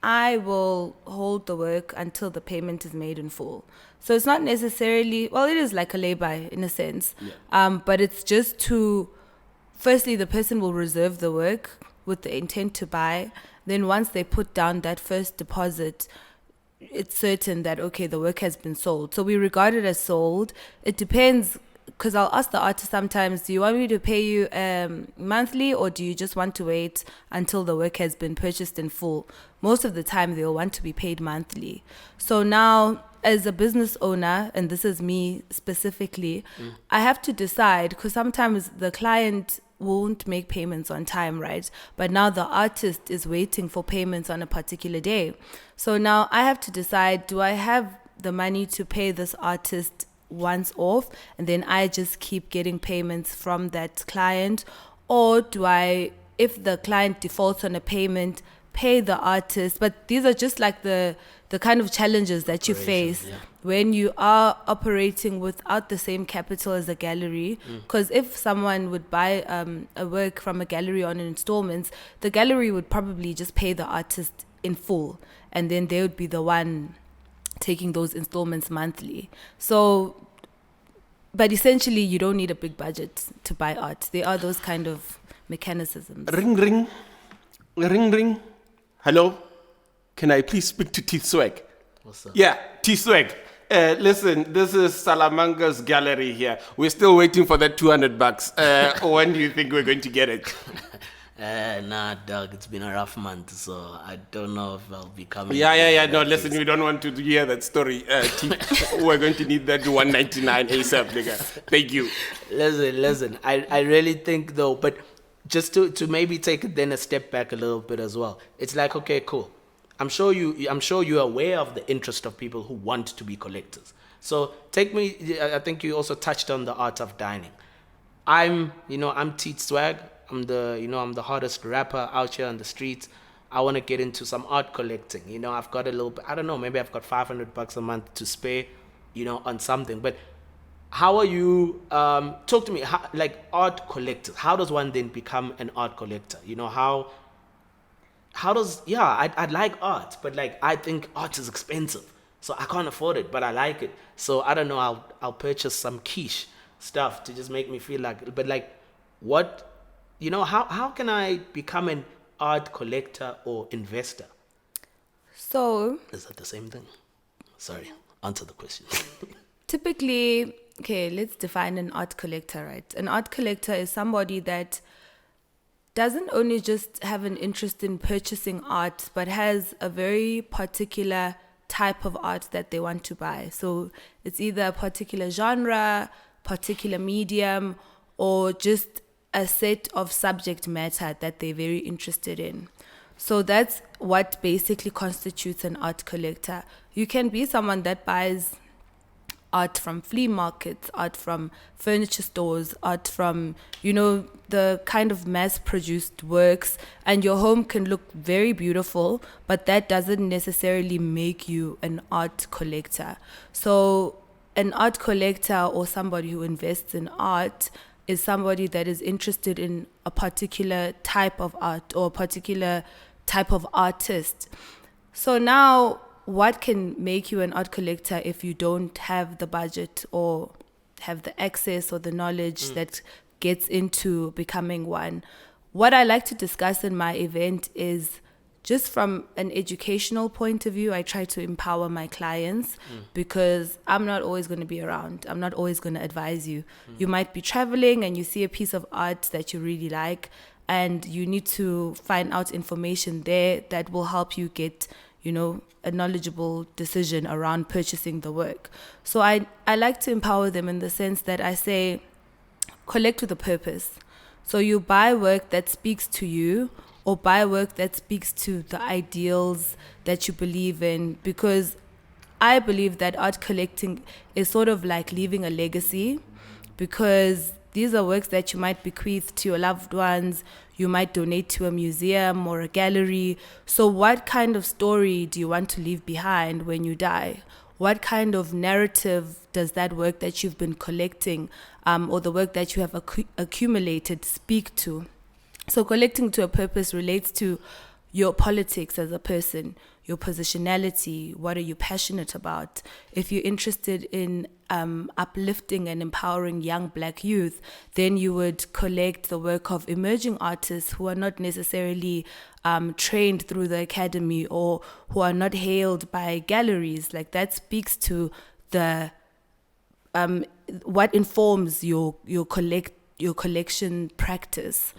I will hold the work until the payment is made in full. So it's not necessarily, well, it is like a lay-by in a sense, but it's just to, firstly, the person will reserve the work with the intent to buy. Then once they put down that first deposit, it's certain that, okay, the work has been sold. So we regard it as sold. It depends, because I'll ask the artist sometimes, do you want me to pay you monthly, or do you just want to wait until the work has been purchased in full? Most of the time, they'll want to be paid monthly. So now, as a business owner, and this is me specifically, I have to decide, because sometimes the client won't make payments on time, right? But now the artist is waiting for payments on a particular day. So now I have to decide, do I have the money to pay this artist once off, and then I just keep getting payments from that client? Or do I, if the client defaults on a payment, pay the artist? But these are just like the kind of challenges that you face when you are operating without the same capital as a gallery. Because if someone would buy a work from a gallery on installments, the gallery would probably just pay the artist in full, and then they would be the one taking those installments monthly. So, but essentially, you don't need a big budget to buy art. There are those kind of mechanisms. Ring, ring. Ring, ring. Hello? Can I please speak to T-Swag? What's up? Yeah, T-Swag. Listen, this is Salamanca's gallery here. We're still waiting for that $200. When do you think we're going to get it? Nah, dog, it's been a rough month, so I don't know if I'll be coming. Yeah. No, listen, we don't want to hear that story. We're going to need that $199 ASAP, nigga. Thank you. Listen. I really think, though, but just to maybe take it then a step back a little bit as well. It's like, okay, cool. I'm sure you're aware of the interest of people who want to be collectors. So take me, I think you also touched on the art of dining. I'm Teat Swag. I'm the hottest rapper out here on the streets. I want to get into some art collecting. I've got a little bit, I don't know, maybe I've got $500 a month to spare, on something. But how are you? Talk to me. How, like art collectors. How does one then become an art collector? You know how? How does? Yeah, I like art, but like I think art is expensive, so I can't afford it. But I like it, so I don't know. I'll purchase some quiche stuff to just make me feel like. But like, what? You know, how can I become an art collector or investor? So Is that the same thing? Sorry, answer the question. typically, okay, let's define an art collector, right? An art collector is somebody that doesn't only just have an interest in purchasing art, but has a very particular type of art that they want to buy. So it's either a particular genre, particular medium, or just a set of subject matter that they're very interested in. So that's what basically constitutes an art collector. You can be someone that buys art from flea markets, art from furniture stores, art from, the kind of mass-produced works, and your home can look very beautiful, but that doesn't necessarily make you an art collector. So an art collector or somebody who invests in art is somebody that is interested in a particular type of art or a particular type of artist. So now, what can make you an art collector if you don't have the budget or have the access or the knowledge that gets into becoming one? What I like to discuss in my event is just from an educational point of view. I try to empower my clients because I'm not always going to be around. I'm not always going to advise you. You might be traveling and you see a piece of art that you really like, and you need to find out information there that will help you get a knowledgeable decision around purchasing the work. So I like to empower them in the sense that I say, collect with a purpose. So you buy work that speaks to you, or buy work that speaks to the ideals that you believe in, because I believe that art collecting is sort of like leaving a legacy, because these are works that you might bequeath to your loved ones, you might donate to a museum or a gallery. So what kind of story do you want to leave behind when you die? What kind of narrative does that work that you've been collecting or the work that you have accumulated speak to? So collecting to a purpose relates to your politics as a person, your positionality, what are you passionate about? If you're interested in uplifting and empowering young Black youth, then you would collect the work of emerging artists who are not necessarily trained through the academy or who are not hailed by galleries. Like that speaks to the what informs your collection practice.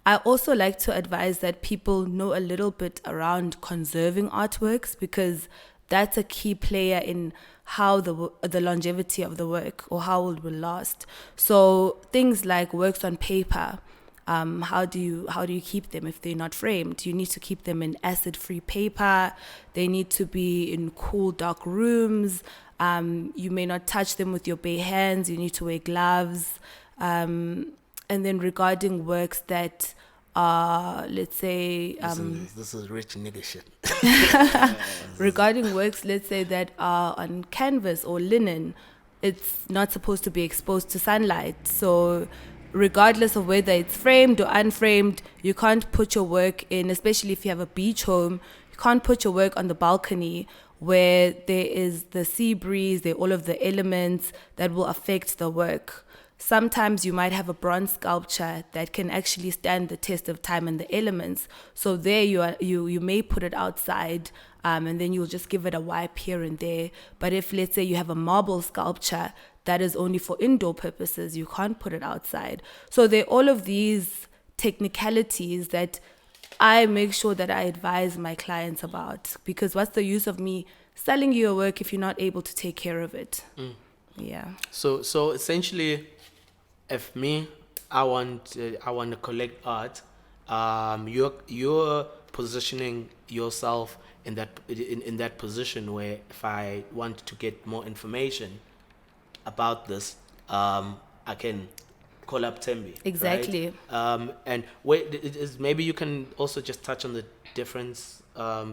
I also like to advise that people know a little bit around conserving artworks, because that's a key player in how the longevity of the work or how it will last. So things like works on paper, how do you keep them if they're not framed? You need to keep them in acid-free paper. They need to be in cool, dark rooms. You may not touch them with your bare hands. You need to wear gloves. And then regarding works that are, let's say... this is rich nigga shit. regarding works, let's say, that are on canvas or linen, it's not supposed to be exposed to sunlight. So regardless of whether it's framed or unframed, you can't put your work in, especially if you have a beach home, you can't put your work on the balcony where there is the sea breeze, there are all of the elements that will affect the work. Sometimes you might have a bronze sculpture that can actually stand the test of time and the elements. So there you may put it outside, and then you'll just give it a wipe here and there. But if, let's say, you have a marble sculpture that is only for indoor purposes, you can't put it outside. So there are all of these technicalities that I make sure that I advise my clients about, because what's the use of me selling you a work if you're not able to take care of it? Yeah. So essentially, if I want to collect art, you're positioning yourself in that position where if I want to get more information about this, I can call up Thembi. Exactly. Right? And maybe you can also just touch on the difference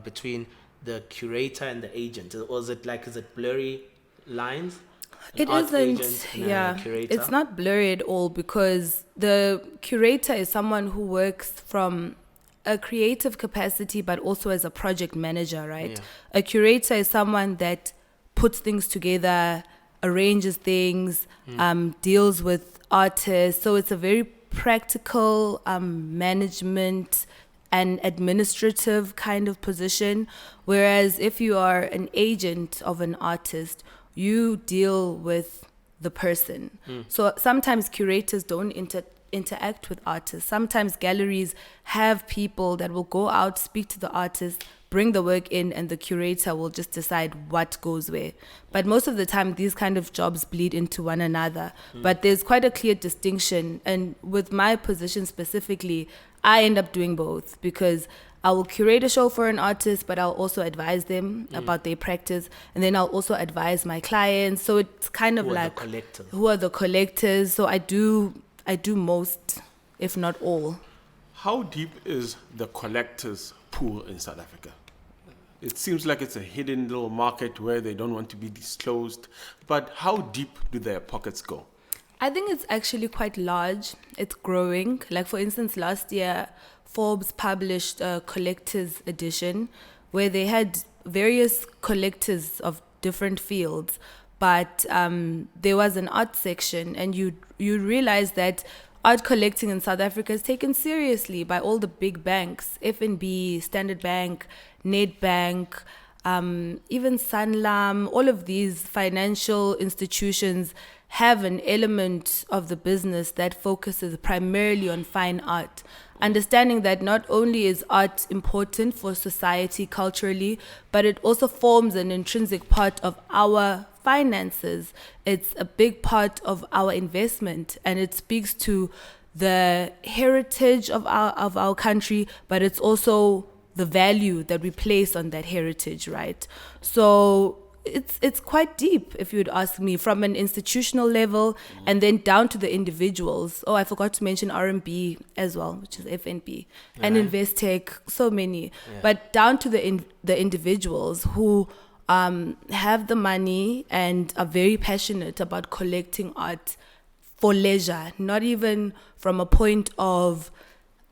between the curator and the agent, or is it blurry lines? It art isn't, agent and a yeah. curator? It's not blurry at all because the curator is someone who works from a creative capacity but also as a project manager, right? Yeah. A curator is someone that puts things together, arranges things, deals with artists. So it's a very practical management and administrative kind of position. Whereas if you are an agent of an artist, you deal with the person. So sometimes curators don't interact with artists. Sometimes galleries have people that will go out, speak to the artist, bring the work in, and the curator will just decide what goes where. But most of the time, these kind of jobs bleed into one another. But there's quite a clear distinction. And with my position specifically, I end up doing both because I will curate a show for an artist, but I'll also advise them about their practice. And then I'll also advise my clients. So it's kind of like who are the collectors. So I do most, if not all. How deep is the collectors pool in South Africa? It seems like it's a hidden little market where they don't want to be disclosed. But how deep do their pockets go? I think it's actually quite large. It's growing. Like, for instance, last year, Forbes published a collector's edition where they had various collectors of different fields. But there was an art section, and you realize that art collecting in South Africa is taken seriously by all the big banks, FNB, Standard Bank, Nedbank, even Sanlam. All of these financial institutions have an element of the business that focuses primarily on fine art. Understanding that not only is art important for society culturally, but it also forms an intrinsic part of our finances. It's a big part of our investment, and it speaks to the heritage of our country, but it's also the value that we place on that heritage, right? So it's quite deep, if you'd ask me, from an institutional level and then down to the individuals. Oh, I forgot to mention RMB as well, which is FNB, and Investec, so many. Yeah. But down to the individuals who have the money and are very passionate about collecting art for leisure, not even from a point of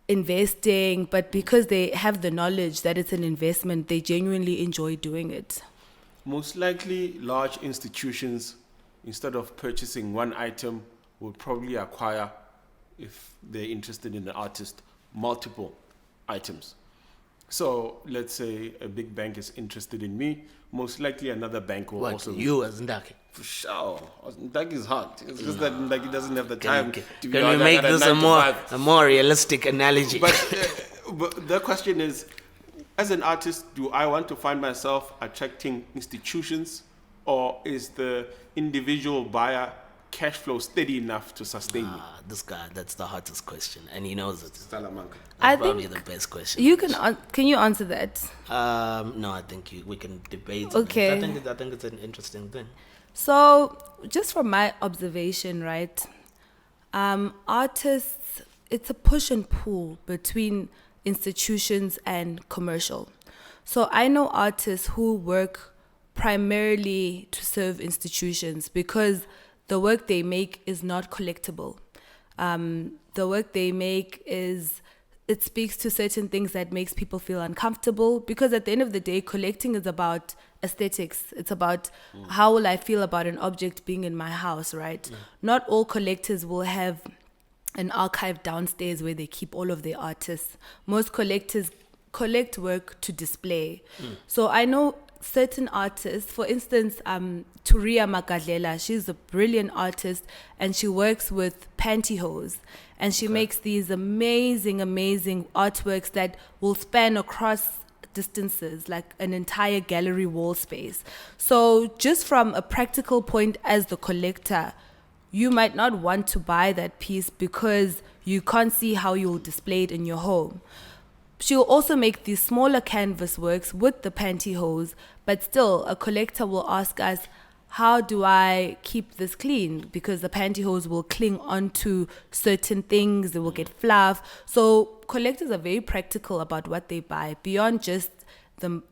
investing, but because they have the knowledge that it's an investment, they genuinely enjoy doing it. Most likely, large institutions, instead of purchasing one item, will probably acquire, if they're interested in the artist, multiple items. So let's say a big bank is interested in me, most likely another bank will also... You as Ndaki? For sure. Ndaki is hot. It's just that Ndaki doesn't have the time to be... Can we make this a more realistic analogy? But the question is, as an artist, do I want to find myself attracting institutions, or is the individual buyer cash flow steady enough to sustain me? This guy, that's the hottest question, and he knows it. Salamanca. That's probably the best question. You can you answer that? No, I think we can debate. Okay. I think it's an interesting thing. So, just from my observation, right, artists, it's a push and pull between institutions and commercial. So I know artists who work primarily to serve institutions because the work they make is not collectible. The work they make it speaks to certain things that makes people feel uncomfortable, because at the end of the day, collecting is about aesthetics. It's about how will I feel about an object being in my house, right? Not all collectors will have an archive downstairs where they keep all of their artists. Most collectors collect work to display. So I know certain artists, for instance, Turia Makadlela, she's a brilliant artist and she works with pantyhose, and she makes these amazing artworks that will span across distances, like an entire gallery wall space. So just from a practical point as the collector, you might not want to buy that piece because you can't see how you'll display it in your home. She'll also make these smaller canvas works with the pantyhose, but still a collector will ask us, how do I keep this clean? Because the pantyhose will cling onto certain things, it will get fluff. So collectors are very practical about what they buy, beyond just the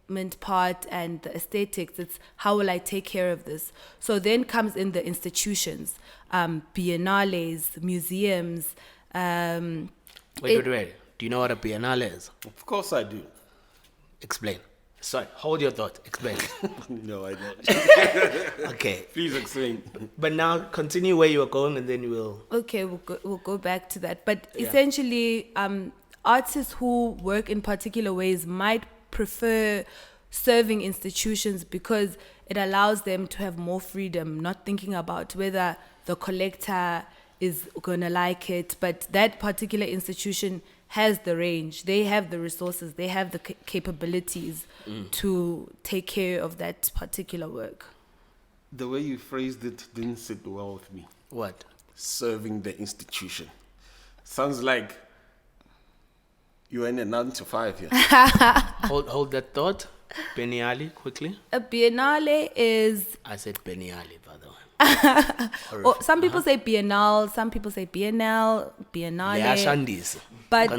development part and the aesthetics. It's how will I take care of this? So then comes in the institutions, biennales, museums. Wait. Do you know what a biennale is? Of course I do. Explain. Sorry, hold your thought. Explain. No, I don't. Okay. Please explain. But now continue where you were going, and then you will. Okay, we'll go back to that. But essentially, artists who work in particular ways might prefer serving institutions because it allows them to have more freedom, not thinking about whether the collector is going to like it, but that particular institution has the range, they have the resources, they have the capabilities to take care of that particular work. The way you phrased it didn't sit well with me. What? Serving the institution. Sounds like you're in a 9 to 5 here. Hold that thought. Biennale, quickly. A biennale is... I said biennale, by the way. Or some people say biennale, some people say biennale. Yeah, Shandis. But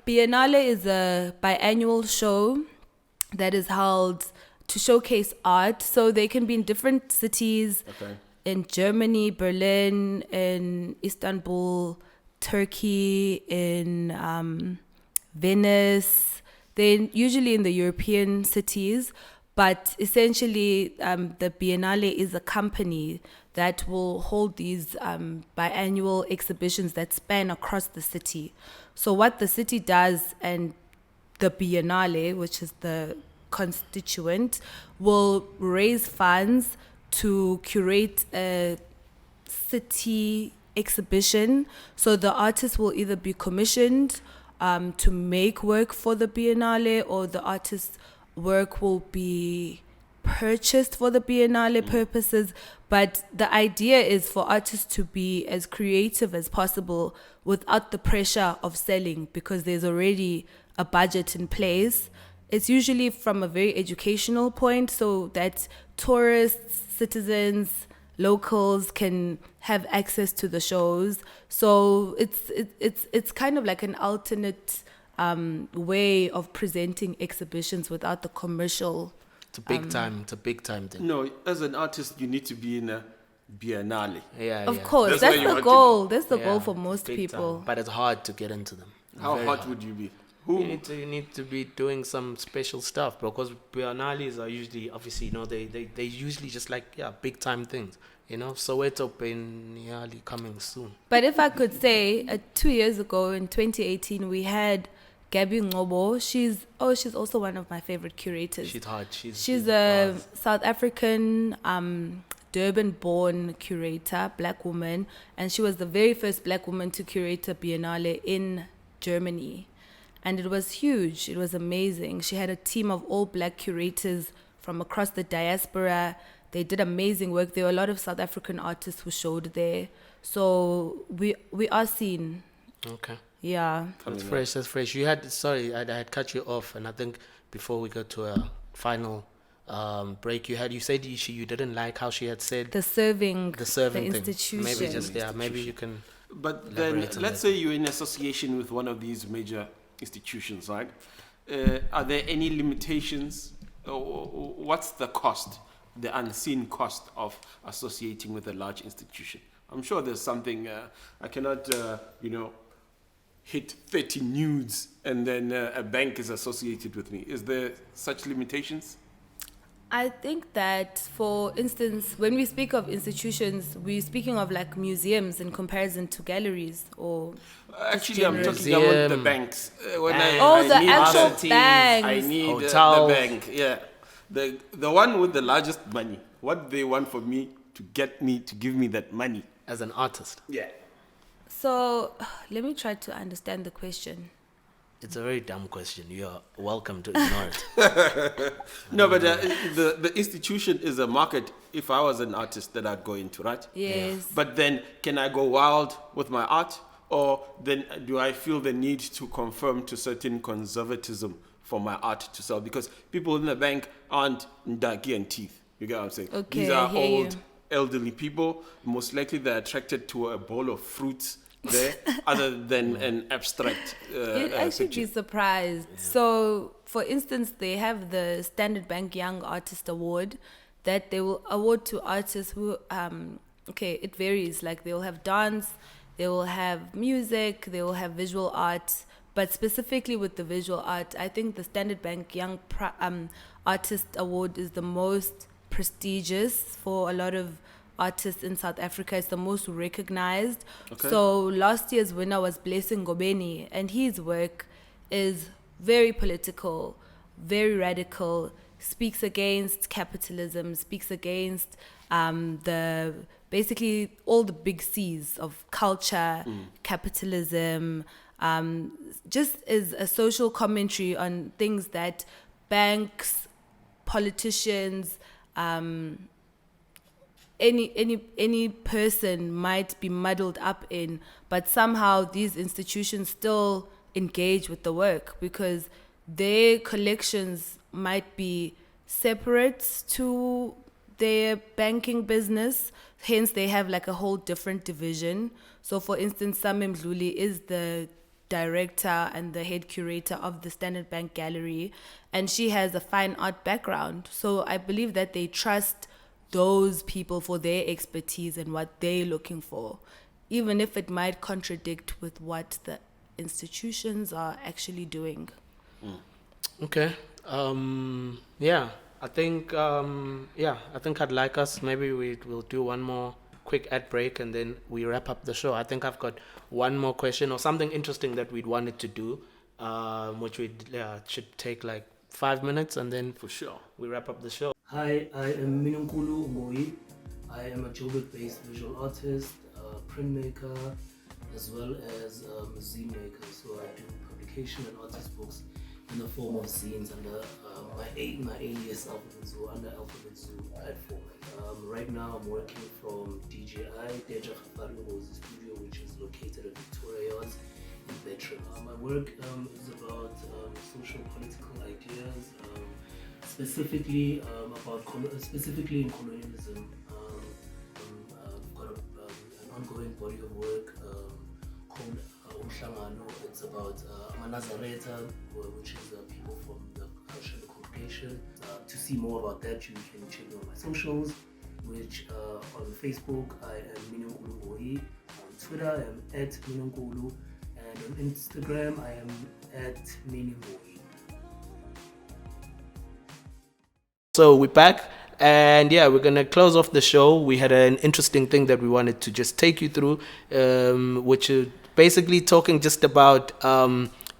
biennale is a biannual show that is held to showcase art. So they can be in different cities, in Germany, Berlin, in Istanbul, Turkey, in Venice. They're usually in the European cities. But essentially, the Biennale is a company that will hold these biannual exhibitions that span across the city. So what the city does, and the Biennale, which is the constituent, will raise funds to curate a city exhibition. So the artist will either be commissioned to make work for the Biennale, or the artist's work will be purchased for the Biennale purposes. But the idea is for artists to be as creative as possible without the pressure of selling, because there's already a budget in place. It's usually from a very educational point, so that tourists, citizens, locals can have access to the shows. So it's kind of like an alternate way of presenting exhibitions without the commercial. It's a big time. It's a big time thing. No, as an artist, you need to be in a biennale. Of course, that's the goal. That's the goal for most people. But it's hard to get into them. How hot would you be? Who? You need to be doing some special stuff, because biennales are usually, obviously, they usually just like big time things. Soweto Biennale coming soon. But if I could say, 2 years ago in 2018, we had Gabby Ngobo. She's also one of my favorite curators. She's hard. She's a South African, Durban-born curator, black woman, and she was the very first black woman to curate a Biennale in Germany. And it was huge. It was amazing. She had a team of all black curators from across the diaspora. They did amazing work. There were a lot of South African artists who showed there. So we are seen. Okay. Yeah. That's fresh. You had, sorry, I had cut you off, and I think before we go to a final break, you said you didn't like how she had said the serving the thing. institution. Maybe maybe you can. But then let's say you're in association with one of these major institutions, right? Are there any limitations? What's the cost, the unseen cost of associating with a large institution? I'm sure there's something. I cannot, hit 30 nudes and then a bank is associated with me. Is there such limitations? I think that, for instance, when we speak of institutions, we're speaking of like museums in comparison to galleries, or actually I'm talking about the banks. The actual banks. I need the bank. Yeah, the one with the largest money. What they want for me to get me to give me that money as an artist. Yeah. So let me try to understand the question. It's a very dumb question. You're welcome to ignore it. No, but the institution is a market. If I was an artist that I'd go into, right? Yes. Yeah. But then can I go wild with my art? Or then do I feel the need to conform to certain conservatism for my art to sell? Because people in the bank aren't ndaki and teeth. You get what I'm saying? Okay, these are old, elderly people. Most likely they're attracted to a bowl of fruits there, other than an abstract You'd actually picture. be surprised. Yeah. So for instance, they have the Standard Bank Young Artist Award that they will award to artists who, it varies. Like, they'll have dance, they will have music, they will have visual art. But specifically with the visual art, I think the Standard Bank Young Artist Award is the most prestigious for a lot of artists in South Africa. It's the most recognized. Okay. So last year's winner was Blessing Ngobeni, and his work is very political, very radical, speaks against capitalism, speaks against basically all the big C's of culture, capitalism, just is a social commentary on things that banks, politicians, any person might be muddled up in, but somehow these institutions still engage with the work because their collections might be separate to their banking business. Hence, they have like a whole different division. So, for instance, Samim Mdluli is the director and the head curator of the Standard Bank Gallery, and she has a fine art background. So I believe that they trust those people for their expertise and what they're looking for, even if it might contradict with what the institutions are actually doing. Okay. I think I'd like us, maybe we'll do one more quick ad break and then we wrap up the show. I think I've got one more question or something interesting that we'd wanted to do, which should take like 5 minutes and then For sure. we wrap up the show. Hi, I am Minunkulu Ngoi. I am a Joburg-based visual artist, printmaker, as well as a zine maker. So I do publication and artist books in the form of zines under my alias Alphabet Zoo, under Alphabet Zoo platform. Right now I'm working from DJI, Deja Khafari Ngozi Studio, which is located at Victoria Yards in Veteran. My work is about social political ideas, specifically in colonialism. I've got an ongoing body of work called Umhlangano. It's about Amanazareta, which is people from the Shebe congregation. To see more about that, you can check me on my socials, which on Facebook I am Minunkulu Ngoi, on Twitter I am at Minunkulu, and on Instagram I am at Miningoi. So we're back, and we're gonna close off the show. We had an interesting thing that we wanted to just take you through, which is basically talking just about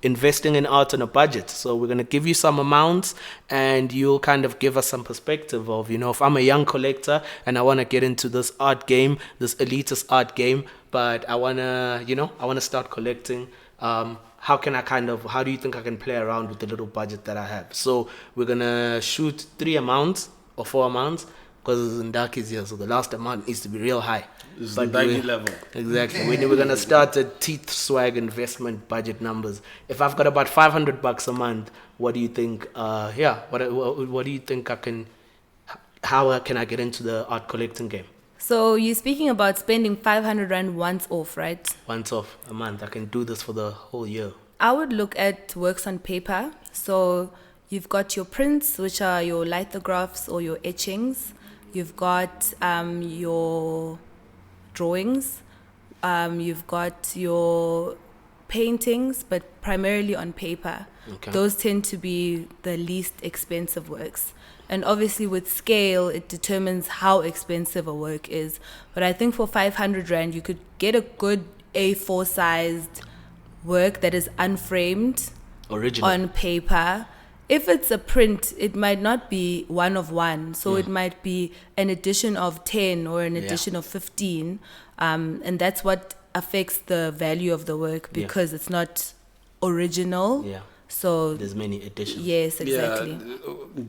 investing in art on a budget. So we're gonna give you some amounts, and you'll kind of give us some perspective of, if I'm a young collector and I wanna get into this art game, this elitist art game, but I wanna start collecting. How do you think I can play around with the little budget that I have? So we're gonna shoot 3 amounts or 4 amounts, because Ndaki is here, so the last amount needs to be real high. It's the Ndaki level. Exactly. We're gonna start at Teeth Swag investment budget numbers. If I've got about $500 a month, what do you think? What do you think I can? How can I get into the art collecting game? So you're speaking about spending 500 Rand once off, right? Once off a month. I can do this for the whole year. I would look at works on paper. So you've got your prints, which are your lithographs or your etchings. You've got your drawings. You've got your paintings, but primarily on paper. Okay. Those tend to be the least expensive works. And obviously with scale, it determines how expensive a work is. But I think for 500 Rand, you could get a good A4 sized work that is unframed, original, on paper. If it's a print, it might not be one of one. So it might be an edition of 10 or an edition of 15. And that's what affects the value of the work, because it's not original. Yeah. So there's many editions. Yes, exactly.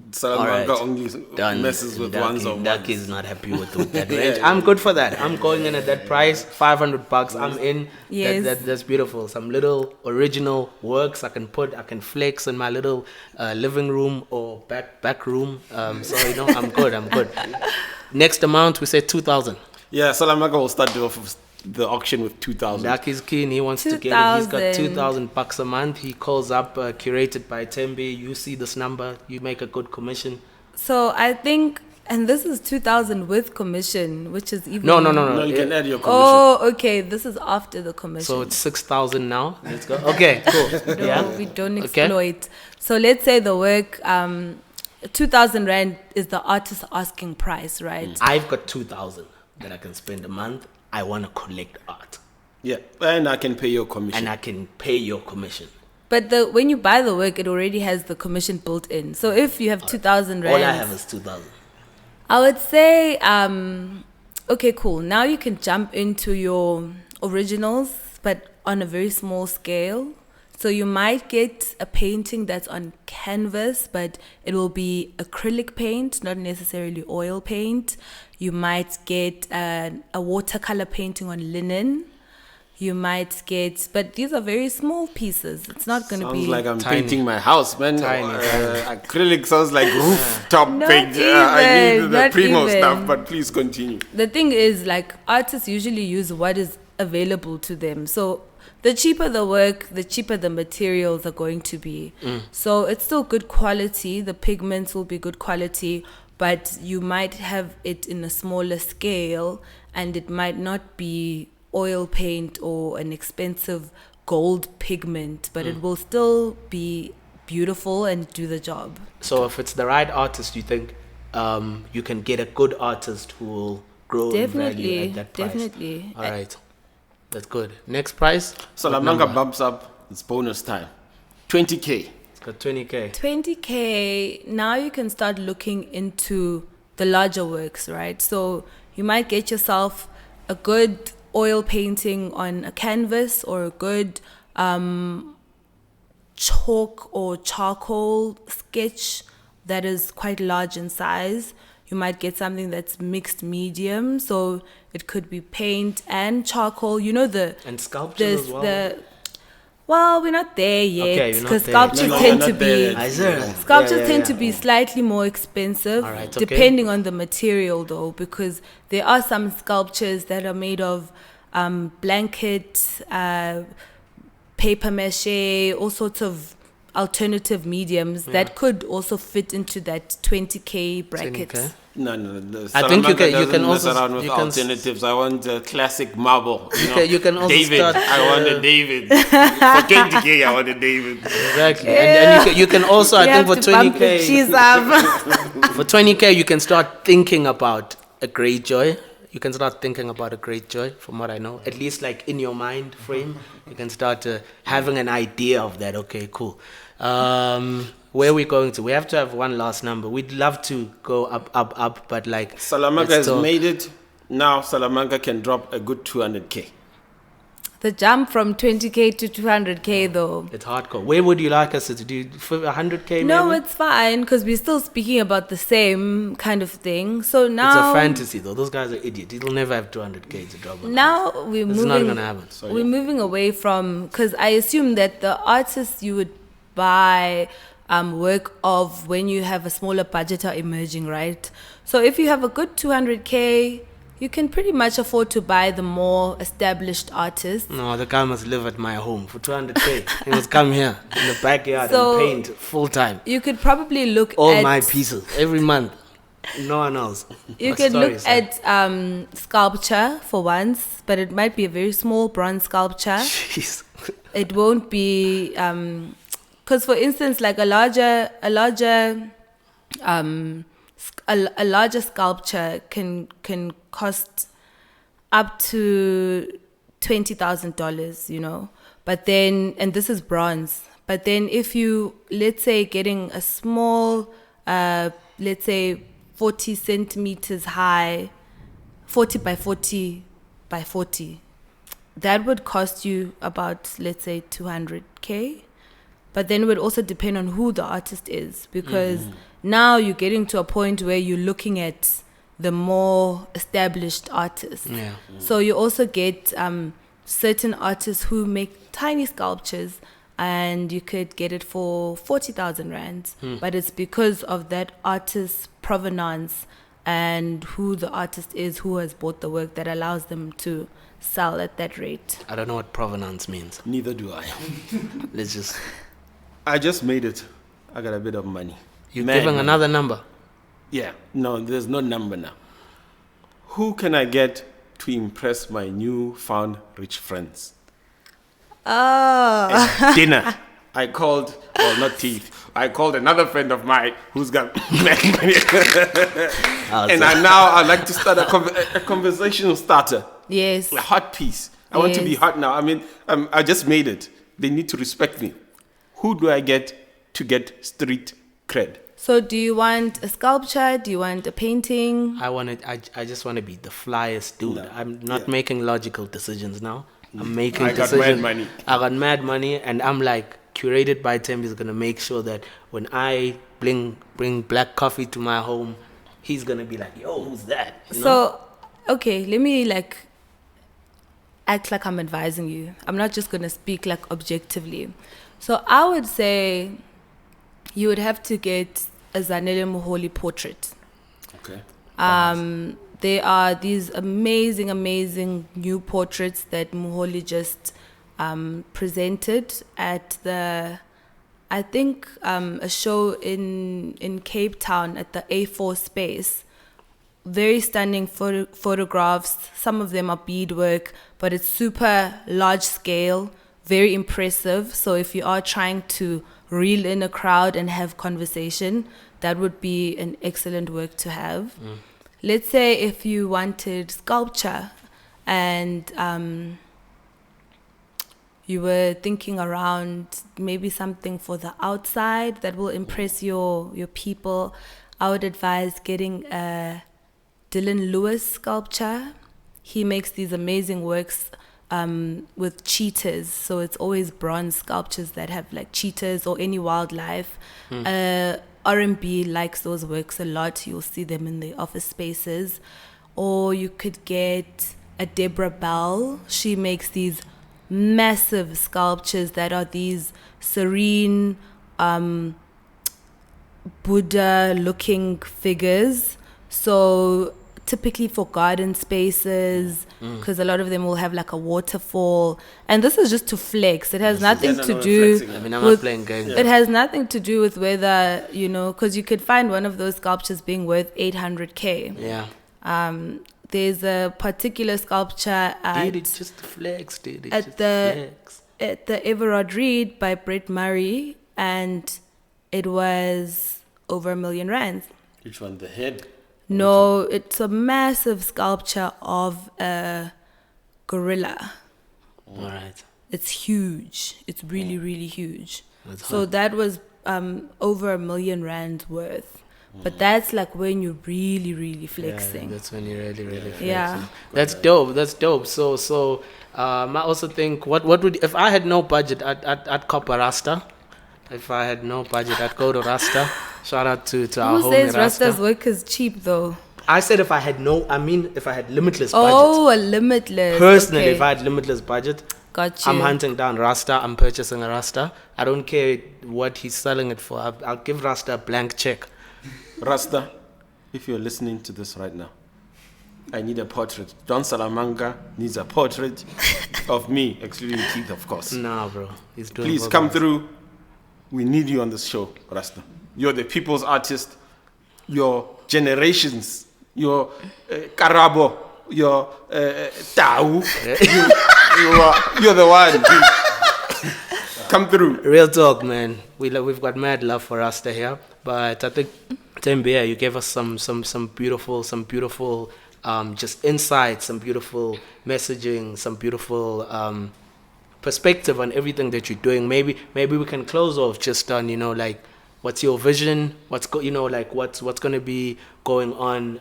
Salamanga only messes with ones of Ndaki is not happy with that range. I'm good for that. I'm going in at that price, $500. I'm in. Yes. That's beautiful. Some little original works I can flex in my little living room or back room. So I'm good. Next amount, we say 2,000. Yeah, Salamanga will start off with the auction with 2,000. Daki's keen. He wants to get it. He's got 2,000 bucks a month. He calls up, curated by Thembi. You see this number, you make a good commission. So I think, and this is 2,000 with commission, which is even... No. No, you can add your commission. Oh, okay. This is after the commission. So it's 6,000 now. Let's go. Okay, cool. No, we don't exploit. So let's say the work, 2,000 rand is the artist asking price, right? I've got 2,000 that I can spend a month. I want to collect art. Yeah, and I can pay your commission. And I can pay your commission. But when you buy the work, it already has the commission built in. So if you have 2,000 rand... All I have is 2,000. I would say, okay, cool. Now you can jump into your originals, but on a very small scale. So you might get a painting that's on canvas, but it will be acrylic paint, not necessarily oil paint. You might get a watercolor painting on linen. You might get, but these are very small pieces. It's not going to be... Sounds like I'm tiny. painting my house, man. Acrylic sounds like rooftop Not paint. even, I need the not primo even. stuff, but please continue. The thing is, like, artists usually use what is available to them. So the cheaper the work, the cheaper the materials are going to be. So it's still good quality. The pigments will be good quality, but you might have it in a smaller scale, and it might not be oil paint or an expensive gold pigment, but it will still be beautiful and do the job. So if it's the right artist, you think you can get a good artist who will grow in value at that price? Definitely. All right. That's good. Next price? Salamanca bumps up. It's bonus time. 20K. It's got 20K. 20K, now you can start looking into the larger works, right? So you might get yourself a good oil painting on a canvas, or a good chalk or charcoal sketch that is quite large in size. You might get something that's mixed medium, so it could be paint and charcoal. You know and sculptures as well. Well, we're not there yet, Okay, you're not because there. sculptures No, tend you're to not there be yet. sculptures tend to be slightly more expensive, All right, okay. depending on the material, though, because there are some sculptures that are made of blanket, paper mache, all sorts of alternative mediums that could also fit into that 20K bracket. 20K? No. I think you Salamanca can doesn't also- mess around with you can s- alternatives. I want a classic marble. You can also David. start, I want a David. For 20K, I want a David. Exactly. And you can also, I You think have for to bump the 20K, cheese up. for 20K, you can start thinking about a great joy. You can start thinking about a great joy, from what I know. At least like in your mind frame, you can start having an idea of that. Okay, cool. Where are we going to? We have to have one last number. We'd love to go up, but like... Salamanca let's has talk. made it. Now Salamanca can drop a good 200K. The jump from 20K to 200K, though. It's hardcore. Where would you like us to do? For 100K No, maybe? it's fine, because we're still speaking about the same kind of thing. So now... It's a fantasy though. Those guys are idiots. He'll never have 200K to drop. Now we're It's moving... not gonna happen. We're moving away from... Because I assume that the artists you would buy work of when you have a smaller budget are emerging, right? So if you have a good 200K, you can pretty much afford to buy the more established artists. No, the guy must live at my home for 200K. He must come here in the backyard So- and paint full time. You could probably look All at... my pieces every month. No one else. You My can story look is sad. at sculpture for once, but it might be a very small bronze sculpture. Jeez. It won't be... Because, for instance, like a larger sculpture can cost up to $20,000, you know. But then, and this is bronze. But then, if you, let's say, getting a small, let's say, 40 centimeters high, 40 by 40 by 40, that would cost you about, let's say, 200K. But then it would also depend on who the artist is, because now you're getting to a point where you're looking at the more established artists. Yeah. So you also get certain artists who make tiny sculptures, and you could get it for 40,000 rands. But it's because of that artist's provenance and who the artist is, who has bought the work, that allows them to sell at that rate. I don't know what provenance means. Neither do I. Let's just... I just made it. I got a bit of money. You're giving another number? Yeah. No, there's no number now. Who can I get to impress my newfound rich friends? And dinner. I called, well, not teeth. I called another friend of mine who's got money. And I'd like to start a conversation starter. Yes. A hot piece. I want to be hot now. I mean, I just made it. They need to respect me. Who do I get to get street cred? So do you want a sculpture? Do you want a painting? I just want to be the flyest dude. No. I'm not making logical decisions now. I'm making decisions. I got mad money. I got mad money, and I'm like, Curated by Thembi is going to make sure that when I bring black coffee to my home, he's going to be like, yo, who's that? You know? Okay, let me act like I'm advising you. I'm not just going to speak objectively. So I would say you would have to get a Zanele Moholi portrait. Okay. There are these amazing new portraits that Moholi just presented at a show in Cape Town at the A4 space. Very stunning photographs. Some of them are beadwork, but it's super large scale, very impressive. So if you are trying to reel in a crowd and have conversation, that would be an excellent work to have. Let's say if you wanted sculpture and you were thinking around maybe something for the outside that will impress your people, I would advise getting a Dylan Lewis sculpture. He makes these amazing works with cheetahs, so it's always bronze sculptures that have cheetahs or any wildlife. R&B likes those works a lot. You'll see them in the office spaces. Or you could get a Deborah Bell. She makes these massive sculptures that are these serene Buddha-looking figures. So typically for garden spaces, because a lot of them will have a waterfall, and this is just to flex. It has nothing to do. I'm not playing games. It has nothing to do with whether because you could find one of those sculptures being worth 800K. Yeah. There's a particular sculpture at just flex, dude. At the Everard Reed by Brett Murray, and it was over R1 million. Which one? The head? No, it's a massive sculpture of a gorilla. All right. It's huge. It's really, really huge. So that was over R1 million worth. But that's when you're really, really flexing. Yeah, that's when you're really, really flexing. Yeah. That's dope. So I also think what would, if I had no budget, I'd cop a Rasta. If I had no budget, I'd go to Rasta. Shout out to our homie Rasta. Who says Rasta's work is cheap though? I said if I had limitless budget. Oh, a limitless. Personally, okay. if I had limitless budget, got you. I'm hunting down Rasta. I'm purchasing a Rasta. I don't care what he's selling it for. I'll give Rasta a blank check. Rasta, if you're listening to this right now, I need a portrait. John Salamanca needs a portrait of me, excluding teeth, of course. Nah, bro. He's doing Please come through. We need you on this show, Rasta. You're the people's artist. Your generations, your Karabo, your Tau. You're the one. Come through. Real talk, man. We've got mad love for Rasta here, but I think Thembi, you gave us some beautiful just insights, some beautiful messaging, some beautiful perspective on everything that you're doing. Maybe we can close off just on what's your vision, what's going to be going on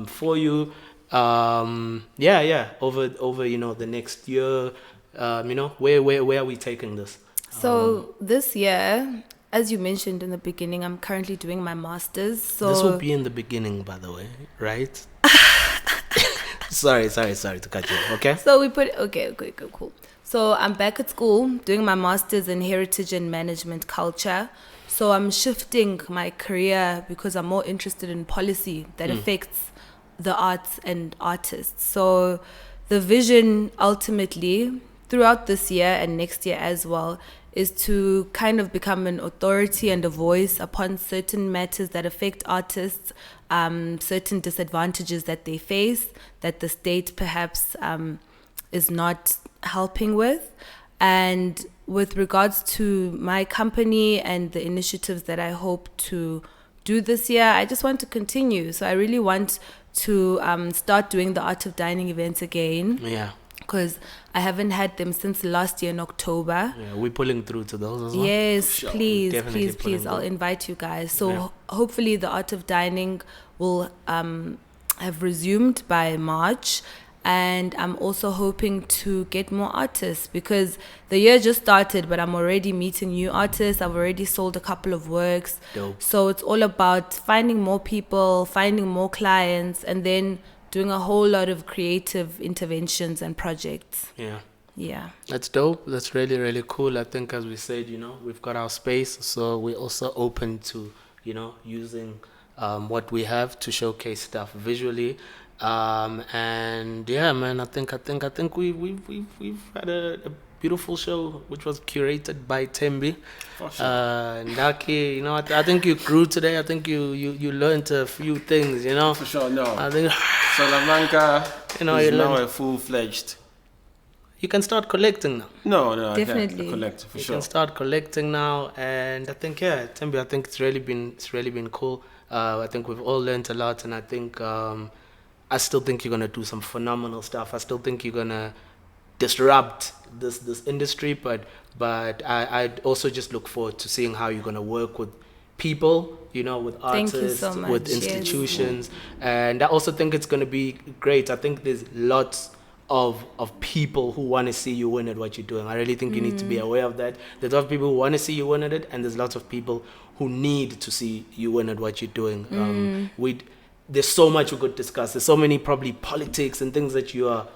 for you, over the next year, where are we taking this? So this year, as you mentioned in the beginning, I'm currently doing my master's. So this will be in the beginning, by the way, right? sorry to cut you off. Okay. So we cool. So I'm back at school doing my master's in heritage and management culture. So I'm shifting my career because I'm more interested in policy that affects the arts and artists. So the vision ultimately throughout this year and next year as well is to kind of become an authority and a voice upon certain matters that affect artists, certain disadvantages that they face, that the state perhaps is not helping with. And with regards to my company and the initiatives that I hope to do this year, I just want to continue. So I really want to start doing the Art of Dining events again. Yeah. Because I haven't had them since last year in October. Yeah, we're pulling through to those as well. Yes, Sure. please. I'll invite you guys. So hopefully the Art of Dining will have resumed by March. And I'm also hoping to get more artists because the year just started, but I'm already meeting new artists. I've already sold a couple of works. Dope. So it's all about finding more people, finding more clients, and then doing a whole lot of creative interventions and projects. Yeah. That's dope. That's really, really cool. I think, as we said, we've got our space, so we're also open to, using what we have to showcase stuff visually. And yeah, man, I think we've had a beautiful show, which was curated by Thembi. Ndaki, I think you grew today. I think you learned a few things, For sure, no. I think Salamanca is now a full-fledged. You can start collecting now. No, definitely. I can't collect for sure. You can start collecting now, and I think Thembi, I think it's really been cool. I think we've all learned a lot, and I think I still think you're gonna do some phenomenal stuff. I still think you're gonna disrupt this industry, but I also just look forward to seeing how you're gonna work with people, with artists, Thank you so much. with institutions, and I also think it's gonna be great. I think there's lots of people who want to see you win at what you're doing. I really think you need to be aware of that. There's a lot of people who want to see you win at it, and there's lots of people who need to see you win at what you're doing. There's so much we could discuss. There's so many probably politics and things that you are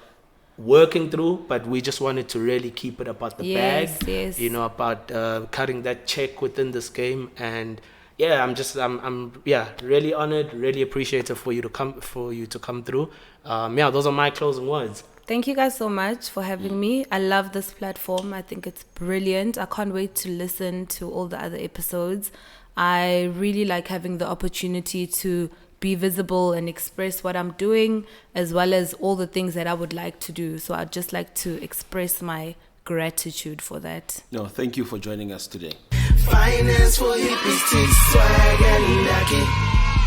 working through, but we just wanted to really keep it about the bag. Yes. About cutting that check within this game. And yeah, I'm really honored, really appreciative for you to come through. Those are my closing words. Thank you guys so much for having me. I love this platform. I think it's brilliant. I can't wait to listen to all the other episodes. I really like having the opportunity to be visible and express what I'm doing, as well as all the things that I would like to do. So I'd just like to express my gratitude for that. No, thank you for joining us today. Finance for hippies, teach swag and Ndaki.